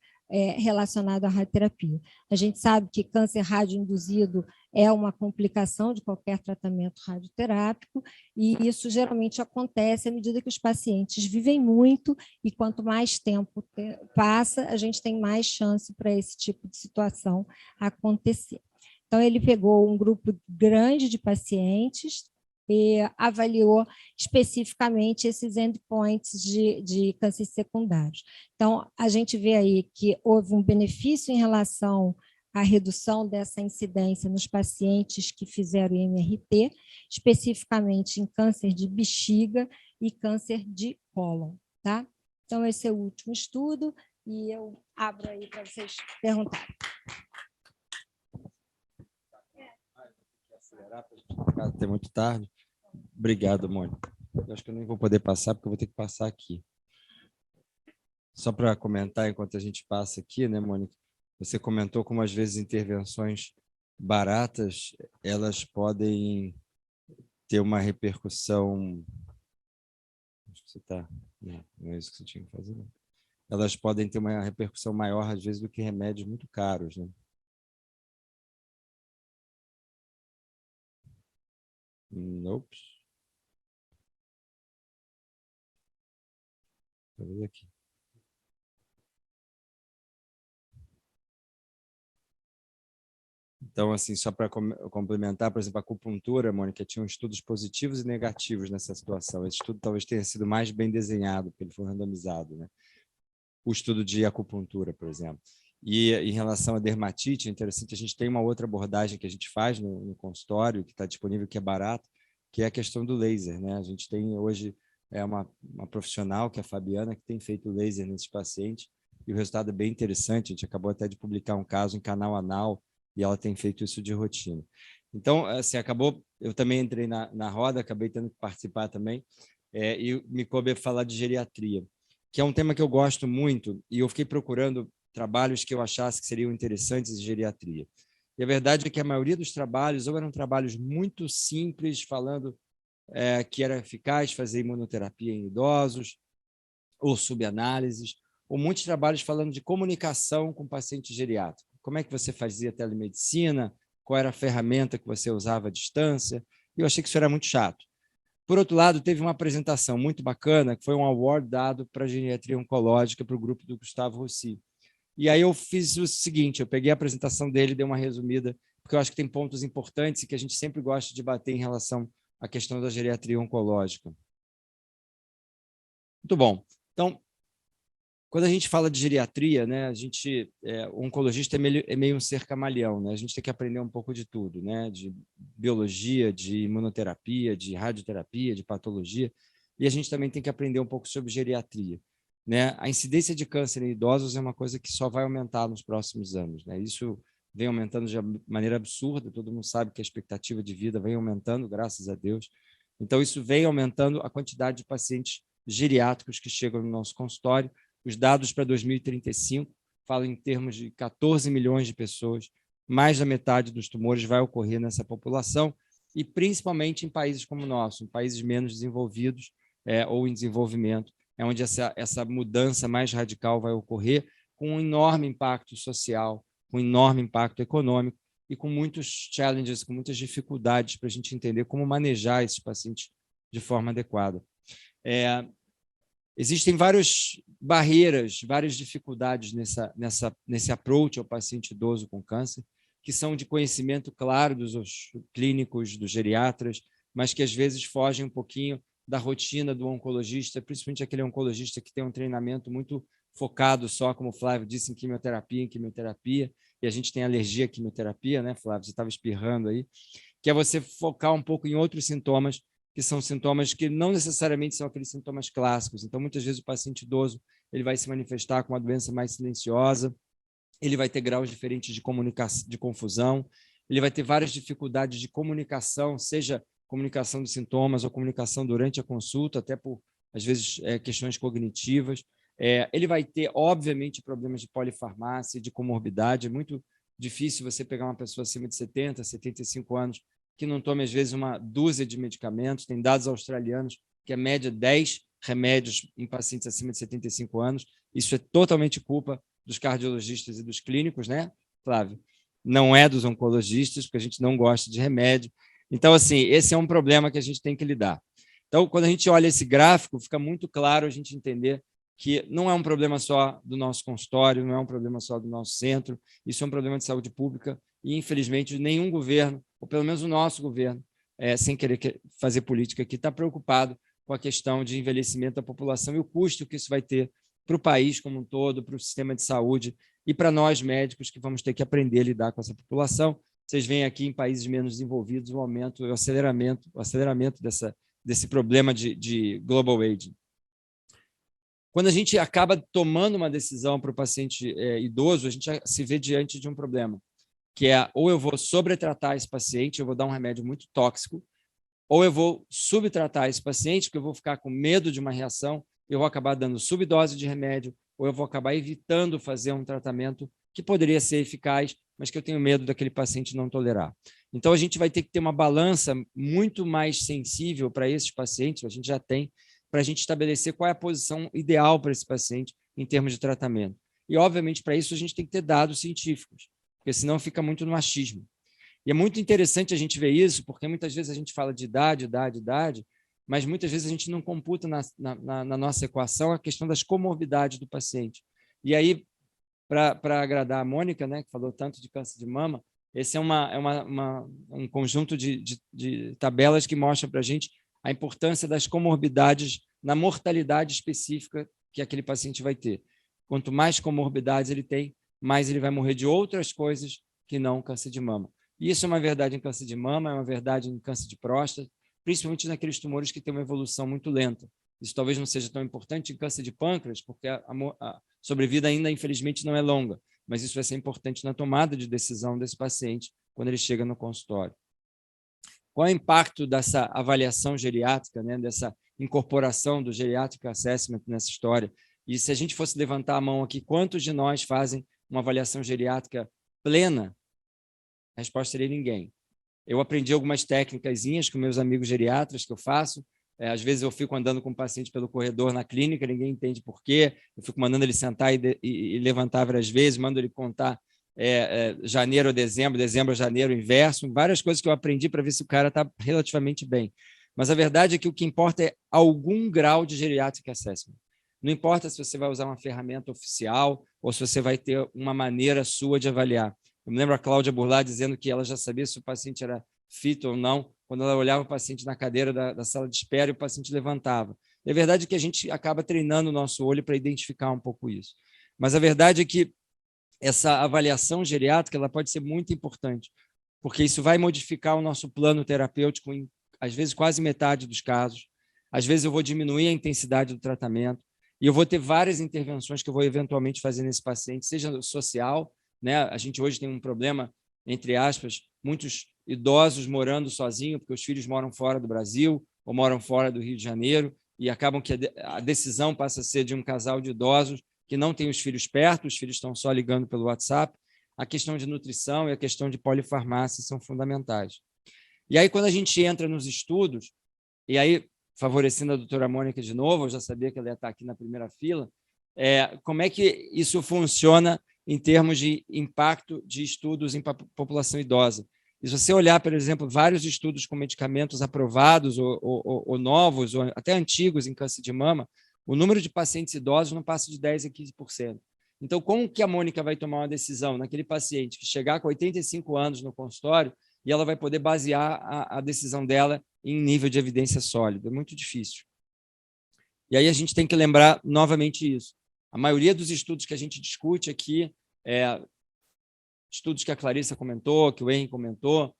relacionado à radioterapia. A gente sabe que câncer radioinduzido é uma complicação de qualquer tratamento radioterápico, e isso geralmente acontece à medida que os pacientes vivem muito, e quanto mais tempo passa, a gente tem mais chance para esse tipo de situação acontecer. Então, ele pegou um grupo grande de pacientes e avaliou especificamente esses endpoints de câncer secundários. Então, a gente vê aí que houve um benefício em relação a redução dessa incidência nos pacientes que fizeram MRT, especificamente em câncer de bexiga e câncer de cólon, tá? Então, esse é o último estudo, e eu abro aí para vocês perguntarem. Acelerar para a gente ficar até muito tarde. Obrigado, Mônica. Eu acho que eu nem vou poder passar, porque eu vou ter que passar aqui. Só para comentar, enquanto a gente passa aqui, né, Mônica? Você comentou como, às vezes, intervenções baratas, elas podem ter uma repercussão... Acho que você está... Não é isso que você tinha que fazer, não. Elas podem ter uma repercussão maior, às vezes, do que remédios muito caros, né? Nope. Talvez aqui. Então, assim, só para complementar, por exemplo, a acupuntura, Mônica, tinha estudos positivos e negativos nessa situação. Esse estudo talvez tenha sido mais bem desenhado, porque ele foi randomizado, né? O estudo de acupuntura, por exemplo. E em relação à dermatite, é interessante, a gente tem uma outra abordagem que a gente faz no consultório, que está disponível, que é barato, que é a questão do laser, né? A gente tem hoje uma profissional, que é a Fabiana, que tem feito laser nesses pacientes, e o resultado é bem interessante. A gente acabou até de publicar um caso em canal anal, e ela tem feito isso de rotina. Então, assim, eu também entrei na roda, acabei tendo que participar também, e me coube falar de geriatria, que é um tema que eu gosto muito, e eu fiquei procurando trabalhos que eu achasse que seriam interessantes em geriatria. E a verdade é que a maioria dos trabalhos ou eram trabalhos muito simples, falando que era eficaz fazer imunoterapia em idosos, ou subanálises, ou muitos trabalhos falando de comunicação com paciente geriátrico. Como é que você fazia telemedicina? Qual era a ferramenta que você usava à distância? E eu achei que isso era muito chato. Por outro lado, teve uma apresentação muito bacana, que foi um award dado para a geriatria oncológica para o grupo do Gustavo Rossi. E aí eu fiz o seguinte, eu peguei a apresentação dele, dei uma resumida, porque eu acho que tem pontos importantes e que a gente sempre gosta de bater em relação à questão da geriatria oncológica. Muito bom. Então, quando a gente fala de geriatria, né, o oncologista é meio um ser camaleão, né? A gente tem que aprender um pouco de tudo, né? De biologia, de imunoterapia, de radioterapia, de patologia, e a gente também tem que aprender um pouco sobre geriatria, né? A incidência de câncer em idosos é uma coisa que só vai aumentar nos próximos anos, né? Isso vem aumentando de maneira absurda, todo mundo sabe que a expectativa de vida vem aumentando, graças a Deus. Então, isso vem aumentando a quantidade de pacientes geriátricos que chegam no nosso consultório. Os dados para 2035 falam em termos de 14 milhões de pessoas, mais da metade dos tumores vai ocorrer nessa população, e principalmente em países como o nosso, em países menos desenvolvidos ou em desenvolvimento, é onde essa mudança mais radical vai ocorrer, com um enorme impacto social, com um enorme impacto econômico e com muitos challenges, com muitas dificuldades para a gente entender como manejar esses pacientes de forma adequada. Existem várias barreiras, várias dificuldades nesse approach ao paciente idoso com câncer, que são de conhecimento claro dos clínicos, dos geriatras, mas que às vezes fogem um pouquinho da rotina do oncologista, principalmente aquele oncologista que tem um treinamento muito focado só, como o Flávio disse, em quimioterapia, e a gente tem alergia à quimioterapia, né, Flávio? Você estava espirrando aí, que é você focar um pouco em outros sintomas, que são sintomas que não necessariamente são aqueles sintomas clássicos. Então, muitas vezes, o paciente idoso ele vai se manifestar com uma doença mais silenciosa, ele vai ter graus diferentes de comunicação, de confusão, ele vai ter várias dificuldades de comunicação, seja comunicação dos sintomas ou comunicação durante a consulta, até por, às vezes, questões cognitivas. Ele vai ter, obviamente, problemas de polifarmácia, de comorbidade. É muito difícil você pegar uma pessoa acima de 70, 75 anos que não tome, às vezes, uma dúzia de medicamentos. Tem dados australianos que a média 10 remédios em pacientes acima de 75 anos. Isso é totalmente culpa dos cardiologistas e dos clínicos, né, Flávio? Não é dos oncologistas, porque a gente não gosta de remédio. Então, assim, esse é um problema que a gente tem que lidar. Então, quando a gente olha esse gráfico, fica muito claro a gente entender que não é um problema só do nosso consultório, não é um problema só do nosso centro, isso é um problema de saúde pública e, infelizmente, nenhum governo, ou pelo menos o nosso governo, sem querer fazer política aqui, está preocupado com a questão de envelhecimento da população e o custo que isso vai ter para o país como um todo, para o sistema de saúde e para nós médicos que vamos ter que aprender a lidar com essa população. Vocês veem aqui em países menos desenvolvidos o aumento, o aceleramento desse problema de global aging. Quando a gente acaba tomando uma decisão para o paciente idoso, a gente se vê diante de um problema, que é ou eu vou sobretratar esse paciente, eu vou dar um remédio muito tóxico, ou eu vou subtratar esse paciente, porque eu vou ficar com medo de uma reação, eu vou acabar dando subdose de remédio, ou eu vou acabar evitando fazer um tratamento que poderia ser eficaz, mas que eu tenho medo daquele paciente não tolerar. Então, a gente vai ter que ter uma balança muito mais sensível para esses pacientes, a gente já tem, para a gente estabelecer qual é a posição ideal para esse paciente em termos de tratamento. E, obviamente, para isso, a gente tem que ter dados científicos, porque senão fica muito no achismo. E é muito interessante a gente ver isso, porque muitas vezes a gente fala de idade, mas muitas vezes a gente não computa na nossa equação a questão das comorbidades do paciente. E aí, para agradar a Mônica, né, que falou tanto de câncer de mama, esse é um conjunto de tabelas que mostra para a gente a importância das comorbidades na mortalidade específica que aquele paciente vai ter. Quanto mais comorbidades ele tem, mais ele vai morrer de outras coisas que não câncer de mama. E isso é uma verdade em câncer de mama, é uma verdade em câncer de próstata, principalmente naqueles tumores que têm uma evolução muito lenta. Isso talvez não seja tão importante em câncer de pâncreas, porque a sobrevida ainda, infelizmente, não é longa, mas isso vai ser importante na tomada de decisão desse paciente quando ele chega no consultório. Qual é o impacto dessa avaliação geriátrica, né, dessa incorporação do Geriatric Assessment nessa história? E se a gente fosse levantar a mão aqui, quantos de nós fazem uma avaliação geriátrica plena? A resposta seria ninguém. Eu aprendi algumas técnicazinhas com meus amigos geriatras que eu faço. Às vezes eu fico andando com o paciente pelo corredor na clínica, ninguém entende por quê. Eu fico mandando ele sentar e levantar várias vezes, mando ele contar janeiro a dezembro, dezembro a janeiro, inverso, várias coisas que eu aprendi para ver se o cara está relativamente bem. Mas a verdade é que o que importa é algum grau de geriatric assessment. Não importa se você vai usar uma ferramenta oficial ou se você vai ter uma maneira sua de avaliar. Eu me lembro a Cláudia Burlá dizendo que ela já sabia se o paciente era fit ou não, quando ela olhava o paciente na cadeira da sala de espera e o paciente levantava. E a verdade é que a gente acaba treinando o nosso olho para identificar um pouco isso. Mas a verdade é que essa avaliação geriátrica ela pode ser muito importante, porque isso vai modificar o nosso plano terapêutico em, às vezes, quase metade dos casos. Às vezes eu vou diminuir a intensidade do tratamento e eu vou ter várias intervenções que eu vou eventualmente fazer nesse paciente, seja social, né? A gente hoje tem um problema, entre aspas, muitos idosos morando sozinhos, porque os filhos moram fora do Brasil ou moram fora do Rio de Janeiro, e acabam que a decisão passa a ser de um casal de idosos que não tem os filhos perto, os filhos estão só ligando pelo WhatsApp. A questão de nutrição e a questão de polifarmácia são fundamentais. E aí, quando a gente entra nos estudos, e aí, favorecendo a doutora Mônica de novo, eu já sabia que ela ia estar aqui na primeira fila, como é que isso funciona em termos de impacto de estudos em população idosa? E se você olhar, por exemplo, vários estudos com medicamentos aprovados ou novos, ou até antigos em câncer de mama, o número de pacientes idosos não passa de 10% a 15%. Então, como que a Mônica vai tomar uma decisão naquele paciente que chegar com 85 anos no consultório e ela vai poder basear a decisão dela em nível de evidência sólida? É muito difícil. E aí a gente tem que lembrar novamente isso. A maioria dos estudos que a gente discute aqui, estudos que a Clarissa comentou, que o Henry comentou,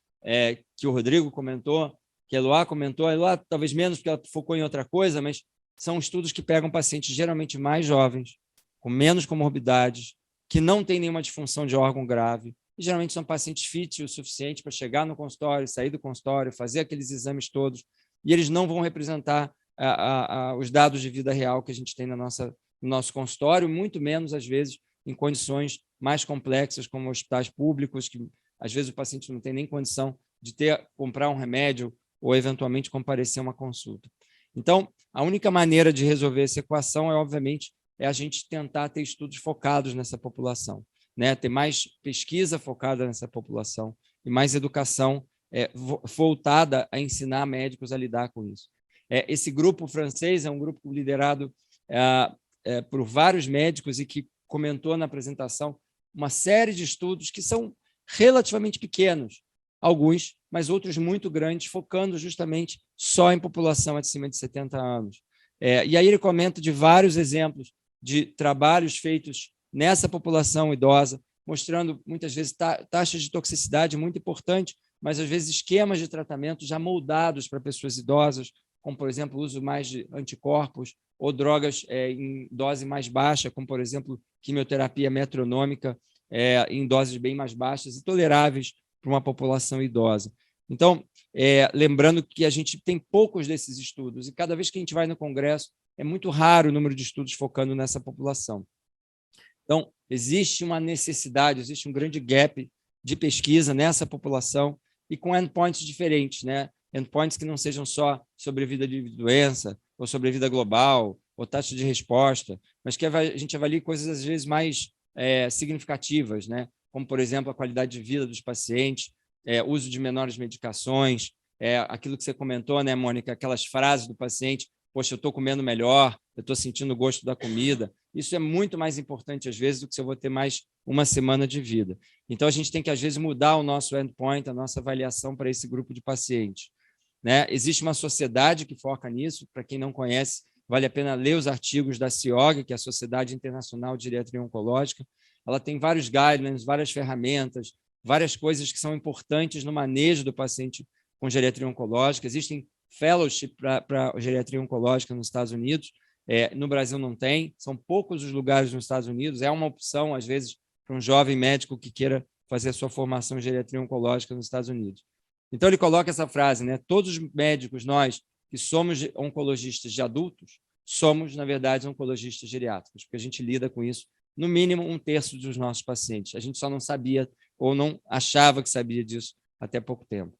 que o Rodrigo comentou, que a Eloá comentou, a Eloá talvez menos porque ela focou em outra coisa, mas são estudos que pegam pacientes geralmente mais jovens, com menos comorbidades, que não têm nenhuma disfunção de órgão grave, e geralmente são pacientes fit o suficiente para chegar no consultório, sair do consultório, fazer aqueles exames todos, e eles não vão representar os dados de vida real que a gente tem no nosso consultório, muito menos, às vezes, em condições mais complexas, como hospitais públicos, que às vezes o paciente não tem nem condição de comprar um remédio ou, eventualmente, comparecer a uma consulta. Então, a única maneira de resolver essa equação obviamente, a gente tentar ter estudos focados nessa população, né? Ter mais pesquisa focada nessa população e mais educação voltada a ensinar médicos a lidar com isso. Esse grupo francês é um grupo liderado por vários médicos e que comentou na apresentação uma série de estudos que são relativamente pequenos, alguns, mas outros muito grandes, focando justamente só em população acima de 70 anos. E aí ele comenta de vários exemplos de trabalhos feitos nessa população idosa, mostrando muitas vezes taxas de toxicidade muito importante, mas às vezes esquemas de tratamento já moldados para pessoas idosas, como, por exemplo, o uso mais de anticorpos ou drogas em dose mais baixa, como, por exemplo, quimioterapia metronômica em doses bem mais baixas e toleráveis para uma população idosa. Então, lembrando que a gente tem poucos desses estudos e cada vez que a gente vai no Congresso, é muito raro o número de estudos focando nessa população. Então, existe uma necessidade, existe um grande gap de pesquisa nessa população e com endpoints diferentes, né? Endpoints que não sejam só sobrevida de doença, ou sobrevida global, ou taxa de resposta, mas que a gente avalie coisas, às vezes, mais significativas, né? Como, por exemplo, a qualidade de vida dos pacientes, uso de menores medicações, aquilo que você comentou, né, Mônica, aquelas frases do paciente, poxa, eu estou comendo melhor, eu estou sentindo o gosto da comida. Isso é muito mais importante, às vezes, do que se eu vou ter mais uma semana de vida. Então, a gente tem que, às vezes, mudar o nosso endpoint, a nossa avaliação para esse grupo de pacientes. Né? Existe uma sociedade que foca nisso, para quem não conhece, vale a pena ler os artigos da CIOG, que é a Sociedade Internacional de Geriatria Oncológica. Ela tem vários guidelines, várias ferramentas, várias coisas que são importantes no manejo do paciente com geriatria oncológica. Existem fellowship para geriatria oncológica nos Estados Unidos, no Brasil não tem, são poucos os lugares nos Estados Unidos, é uma opção, às vezes, para um jovem médico que queira fazer a sua formação em geriatria oncológica nos Estados Unidos. Então, ele coloca essa frase, né? Todos os médicos, nós que somos oncologistas de adultos, somos, na verdade, oncologistas geriátricos, porque a gente lida com isso, no mínimo, 1/3 dos nossos pacientes. A gente só não sabia ou não achava que sabia disso até pouco tempo.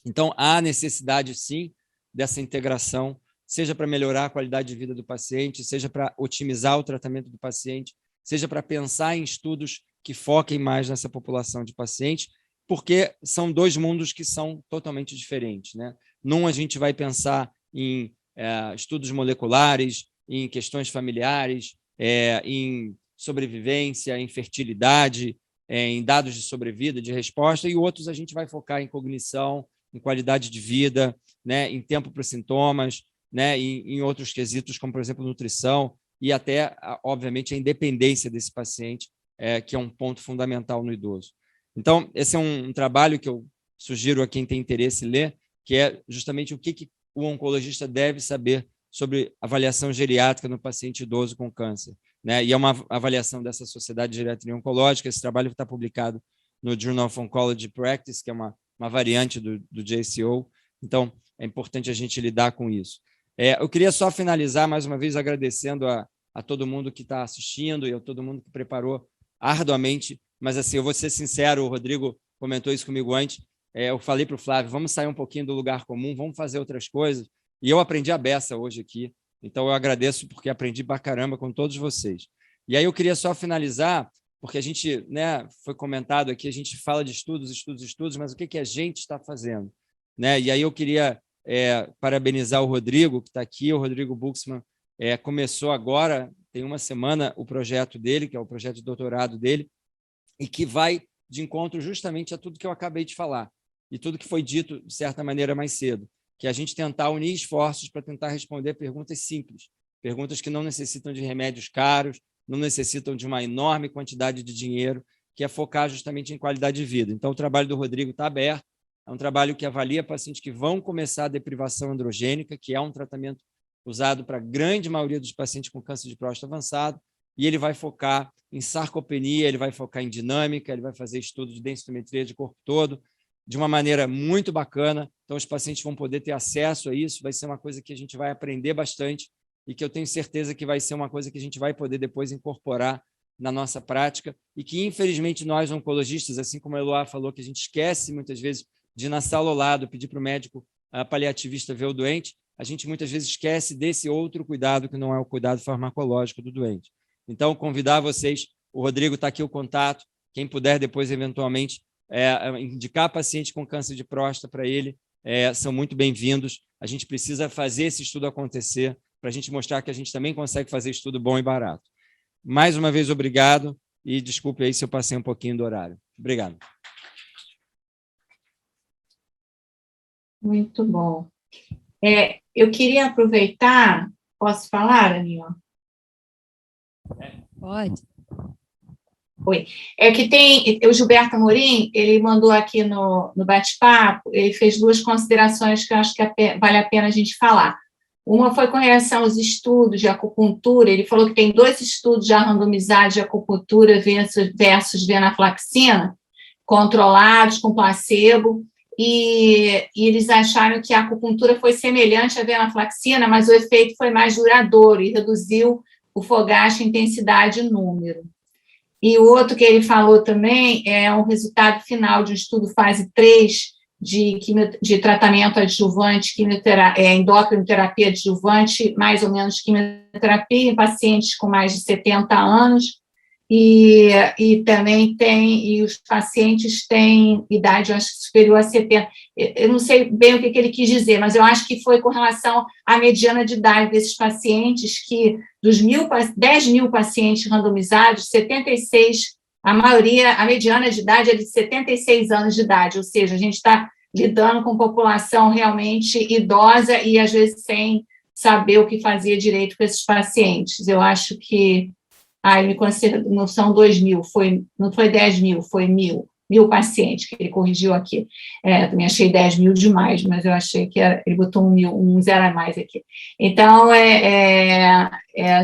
Então, há necessidade, sim, dessa integração, seja para melhorar a qualidade de vida do paciente, seja para otimizar o tratamento do paciente, seja para pensar em estudos que foquem mais nessa população de pacientes, porque são dois mundos que são totalmente diferentes, né? Num, a gente vai pensar em estudos moleculares, em questões familiares, em sobrevivência, em fertilidade, em dados de sobrevida, de resposta, e outros a gente vai focar em cognição, em qualidade de vida, né, em tempo para sintomas, né, em outros quesitos, como, por exemplo, nutrição, e até, obviamente, a independência desse paciente, que é um ponto fundamental no idoso. Então, esse é um trabalho que eu sugiro a quem tem interesse ler, que é justamente o que o oncologista deve saber sobre avaliação geriátrica no paciente idoso com câncer. Né? E é uma avaliação dessa Sociedade de Geriatria Oncológica. Esse trabalho está publicado no Journal of Oncology Practice, que é uma variante do JCO. Então, é importante a gente lidar com isso. Eu queria só finalizar, mais uma vez, agradecendo a todo mundo que está assistindo e a todo mundo que preparou arduamente. Mas, assim, eu vou ser sincero, o Rodrigo comentou isso comigo antes, eu falei para o Flávio, vamos sair um pouquinho do lugar comum, vamos fazer outras coisas. E eu aprendi a beça hoje aqui. Então, eu agradeço porque aprendi pra caramba com todos vocês. E aí eu queria só finalizar, porque a gente, né, foi comentado aqui, a gente fala de estudos, mas o que a gente está fazendo? Né? E aí eu queria parabenizar o Rodrigo, que está aqui, o Rodrigo Buxman, começou agora, tem uma semana, o projeto dele, que é o projeto de doutorado dele, e que vai de encontro justamente a tudo que eu acabei de falar, e tudo que foi dito, de certa maneira, mais cedo, que é a gente tentar unir esforços para tentar responder perguntas simples, perguntas que não necessitam de remédios caros, não necessitam de uma enorme quantidade de dinheiro, que é focar justamente em qualidade de vida. Então, o trabalho do Rodrigo está aberto, é um trabalho que avalia pacientes que vão começar a deprivação androgênica, que é um tratamento usado para a grande maioria dos pacientes com câncer de próstata avançado, e ele vai focar em sarcopenia, ele vai focar em dinâmica, ele vai fazer estudos de densitometria de corpo todo, de uma maneira muito bacana. Então, os pacientes vão poder ter acesso a isso, vai ser uma coisa que a gente vai aprender bastante e que eu tenho certeza que vai ser uma coisa que a gente vai poder depois incorporar na nossa prática e que, infelizmente, nós oncologistas, assim como a Eloá falou, que a gente esquece muitas vezes de ir na sala ao lado, pedir para o médico paliativista ver o doente, a gente muitas vezes esquece desse outro cuidado que não é o cuidado farmacológico do doente. Então, convidar vocês, o Rodrigo está aqui o contato, quem puder depois, eventualmente, indicar paciente com câncer de próstata para ele, são muito bem-vindos. A gente precisa fazer esse estudo acontecer para a gente mostrar que a gente também consegue fazer estudo bom e barato. Mais uma vez, obrigado e desculpe aí se eu passei um pouquinho do horário. Obrigado. Muito bom. Eu queria aproveitar, posso falar, Daniel? Pode. Oi. É que tem o Gilberto Amorim, ele mandou aqui no bate-papo, ele fez 2 considerações que eu acho que vale a pena a gente falar. Uma foi com relação aos estudos de acupuntura, ele falou que tem 2 estudos já randomizados de acupuntura versus venafloxacina, controlados com placebo, e eles acharam que a acupuntura foi semelhante à venafloxacina, mas o efeito foi mais duradouro e reduziu o fogacho, intensidade e número. E o outro que ele falou também é o resultado final de um estudo fase 3 de tratamento adjuvante, endocrinoterapia adjuvante, mais ou menos quimioterapia, em pacientes com mais de 70 anos, e também e os pacientes têm idade, eu acho, superior a 70. Eu não sei bem o que ele quis dizer, mas eu acho que foi com relação à mediana de idade desses pacientes, que dos 10 mil pacientes randomizados, 76, a maioria, a mediana de idade é de 76 anos de idade, ou seja, a gente está lidando com população realmente idosa e, às vezes, sem saber o que fazer direito com esses pacientes. Eu acho que ele me considera, não são 2 mil, não foi 10 mil, foi 1.000 pacientes, que ele corrigiu aqui. Também achei 10 mil demais, mas eu achei que ele botou 1.000, um zero a mais aqui. Então,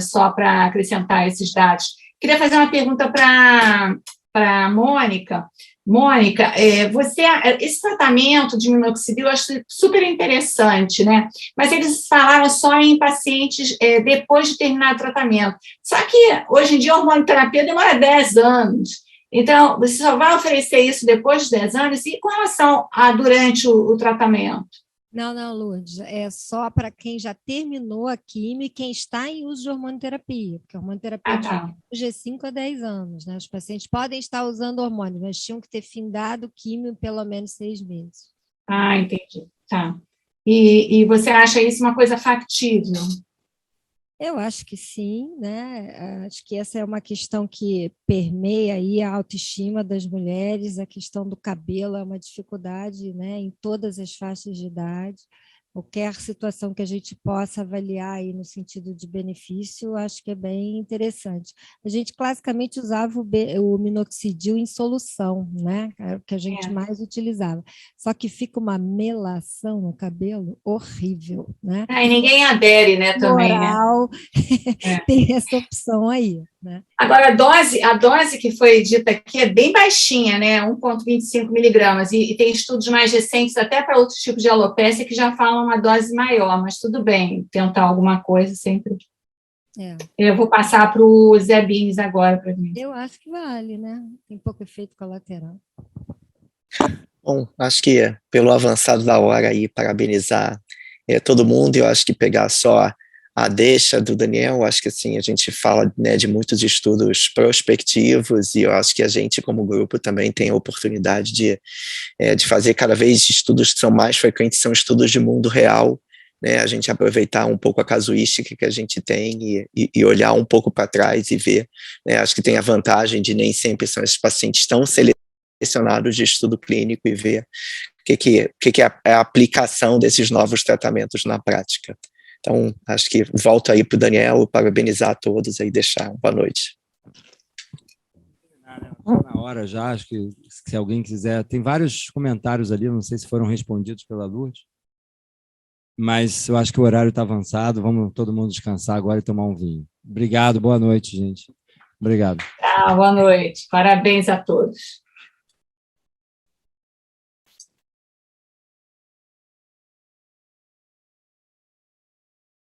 só para acrescentar esses dados. Queria fazer uma pergunta para a Mônica. Mônica, esse tratamento de minoxidil eu acho super interessante, né? Mas eles falaram só em pacientes depois de terminar o tratamento. Só que, hoje em dia, a hormonoterapia demora 10 anos. Então, você só vai oferecer isso depois de 10 anos? E com relação a durante o tratamento? Não, Lourdes, é só para quem já terminou a quimio e quem está em uso de hormonoterapia, porque a hormonoterapia hoje é 5 a 10 anos, né? Os pacientes podem estar usando hormônio, mas tinham que ter findado quimio pelo menos 6 meses. Entendi. Tá. E você acha isso uma coisa factível? Eu acho que sim, né? Acho que essa é uma questão que permeia aí a autoestima das mulheres, a questão do cabelo é uma dificuldade, né, em todas as faixas de idade. Qualquer situação que a gente possa avaliar aí no sentido de benefício, acho que é bem interessante. A gente classicamente usava o minoxidil em solução, né? Era o que a gente mais utilizava. Só que fica uma melação no cabelo horrível, né? E ninguém adere, né, também, Moral, né? Tem essa opção aí, né? Agora, a dose que foi dita aqui é bem baixinha, né? 1,25 miligramas, e tem estudos mais recentes até para outros tipos de alopécia que já falam uma dose maior, mas tudo bem, tentar alguma coisa sempre. Eu vou passar para o Zé Bines agora para mim. Eu acho que vale, né? Tem pouco efeito colateral. Bom, acho que pelo avançado da hora aí, parabenizar todo mundo. Eu acho que pegar só a deixa do Daniel, acho que assim, a gente fala, né, de muitos estudos prospectivos, e eu acho que a gente como grupo também tem a oportunidade de fazer cada vez estudos que são mais frequentes, são estudos de mundo real, né, a gente aproveitar um pouco a casuística que a gente tem e olhar um pouco para trás e ver, né, acho que tem a vantagem de nem sempre são esses pacientes tão selecionados de estudo clínico e ver o que é a aplicação desses novos tratamentos na prática. Então, acho que volto aí para o Daniel, parabenizar a todos e deixar uma boa noite. Está na hora já, acho que se alguém quiser, tem vários comentários ali, não sei se foram respondidos pela Lourdes, mas eu acho que o horário está avançado, vamos todo mundo descansar agora e tomar um vinho. Obrigado, boa noite, gente. Obrigado. Boa noite, parabéns a todos.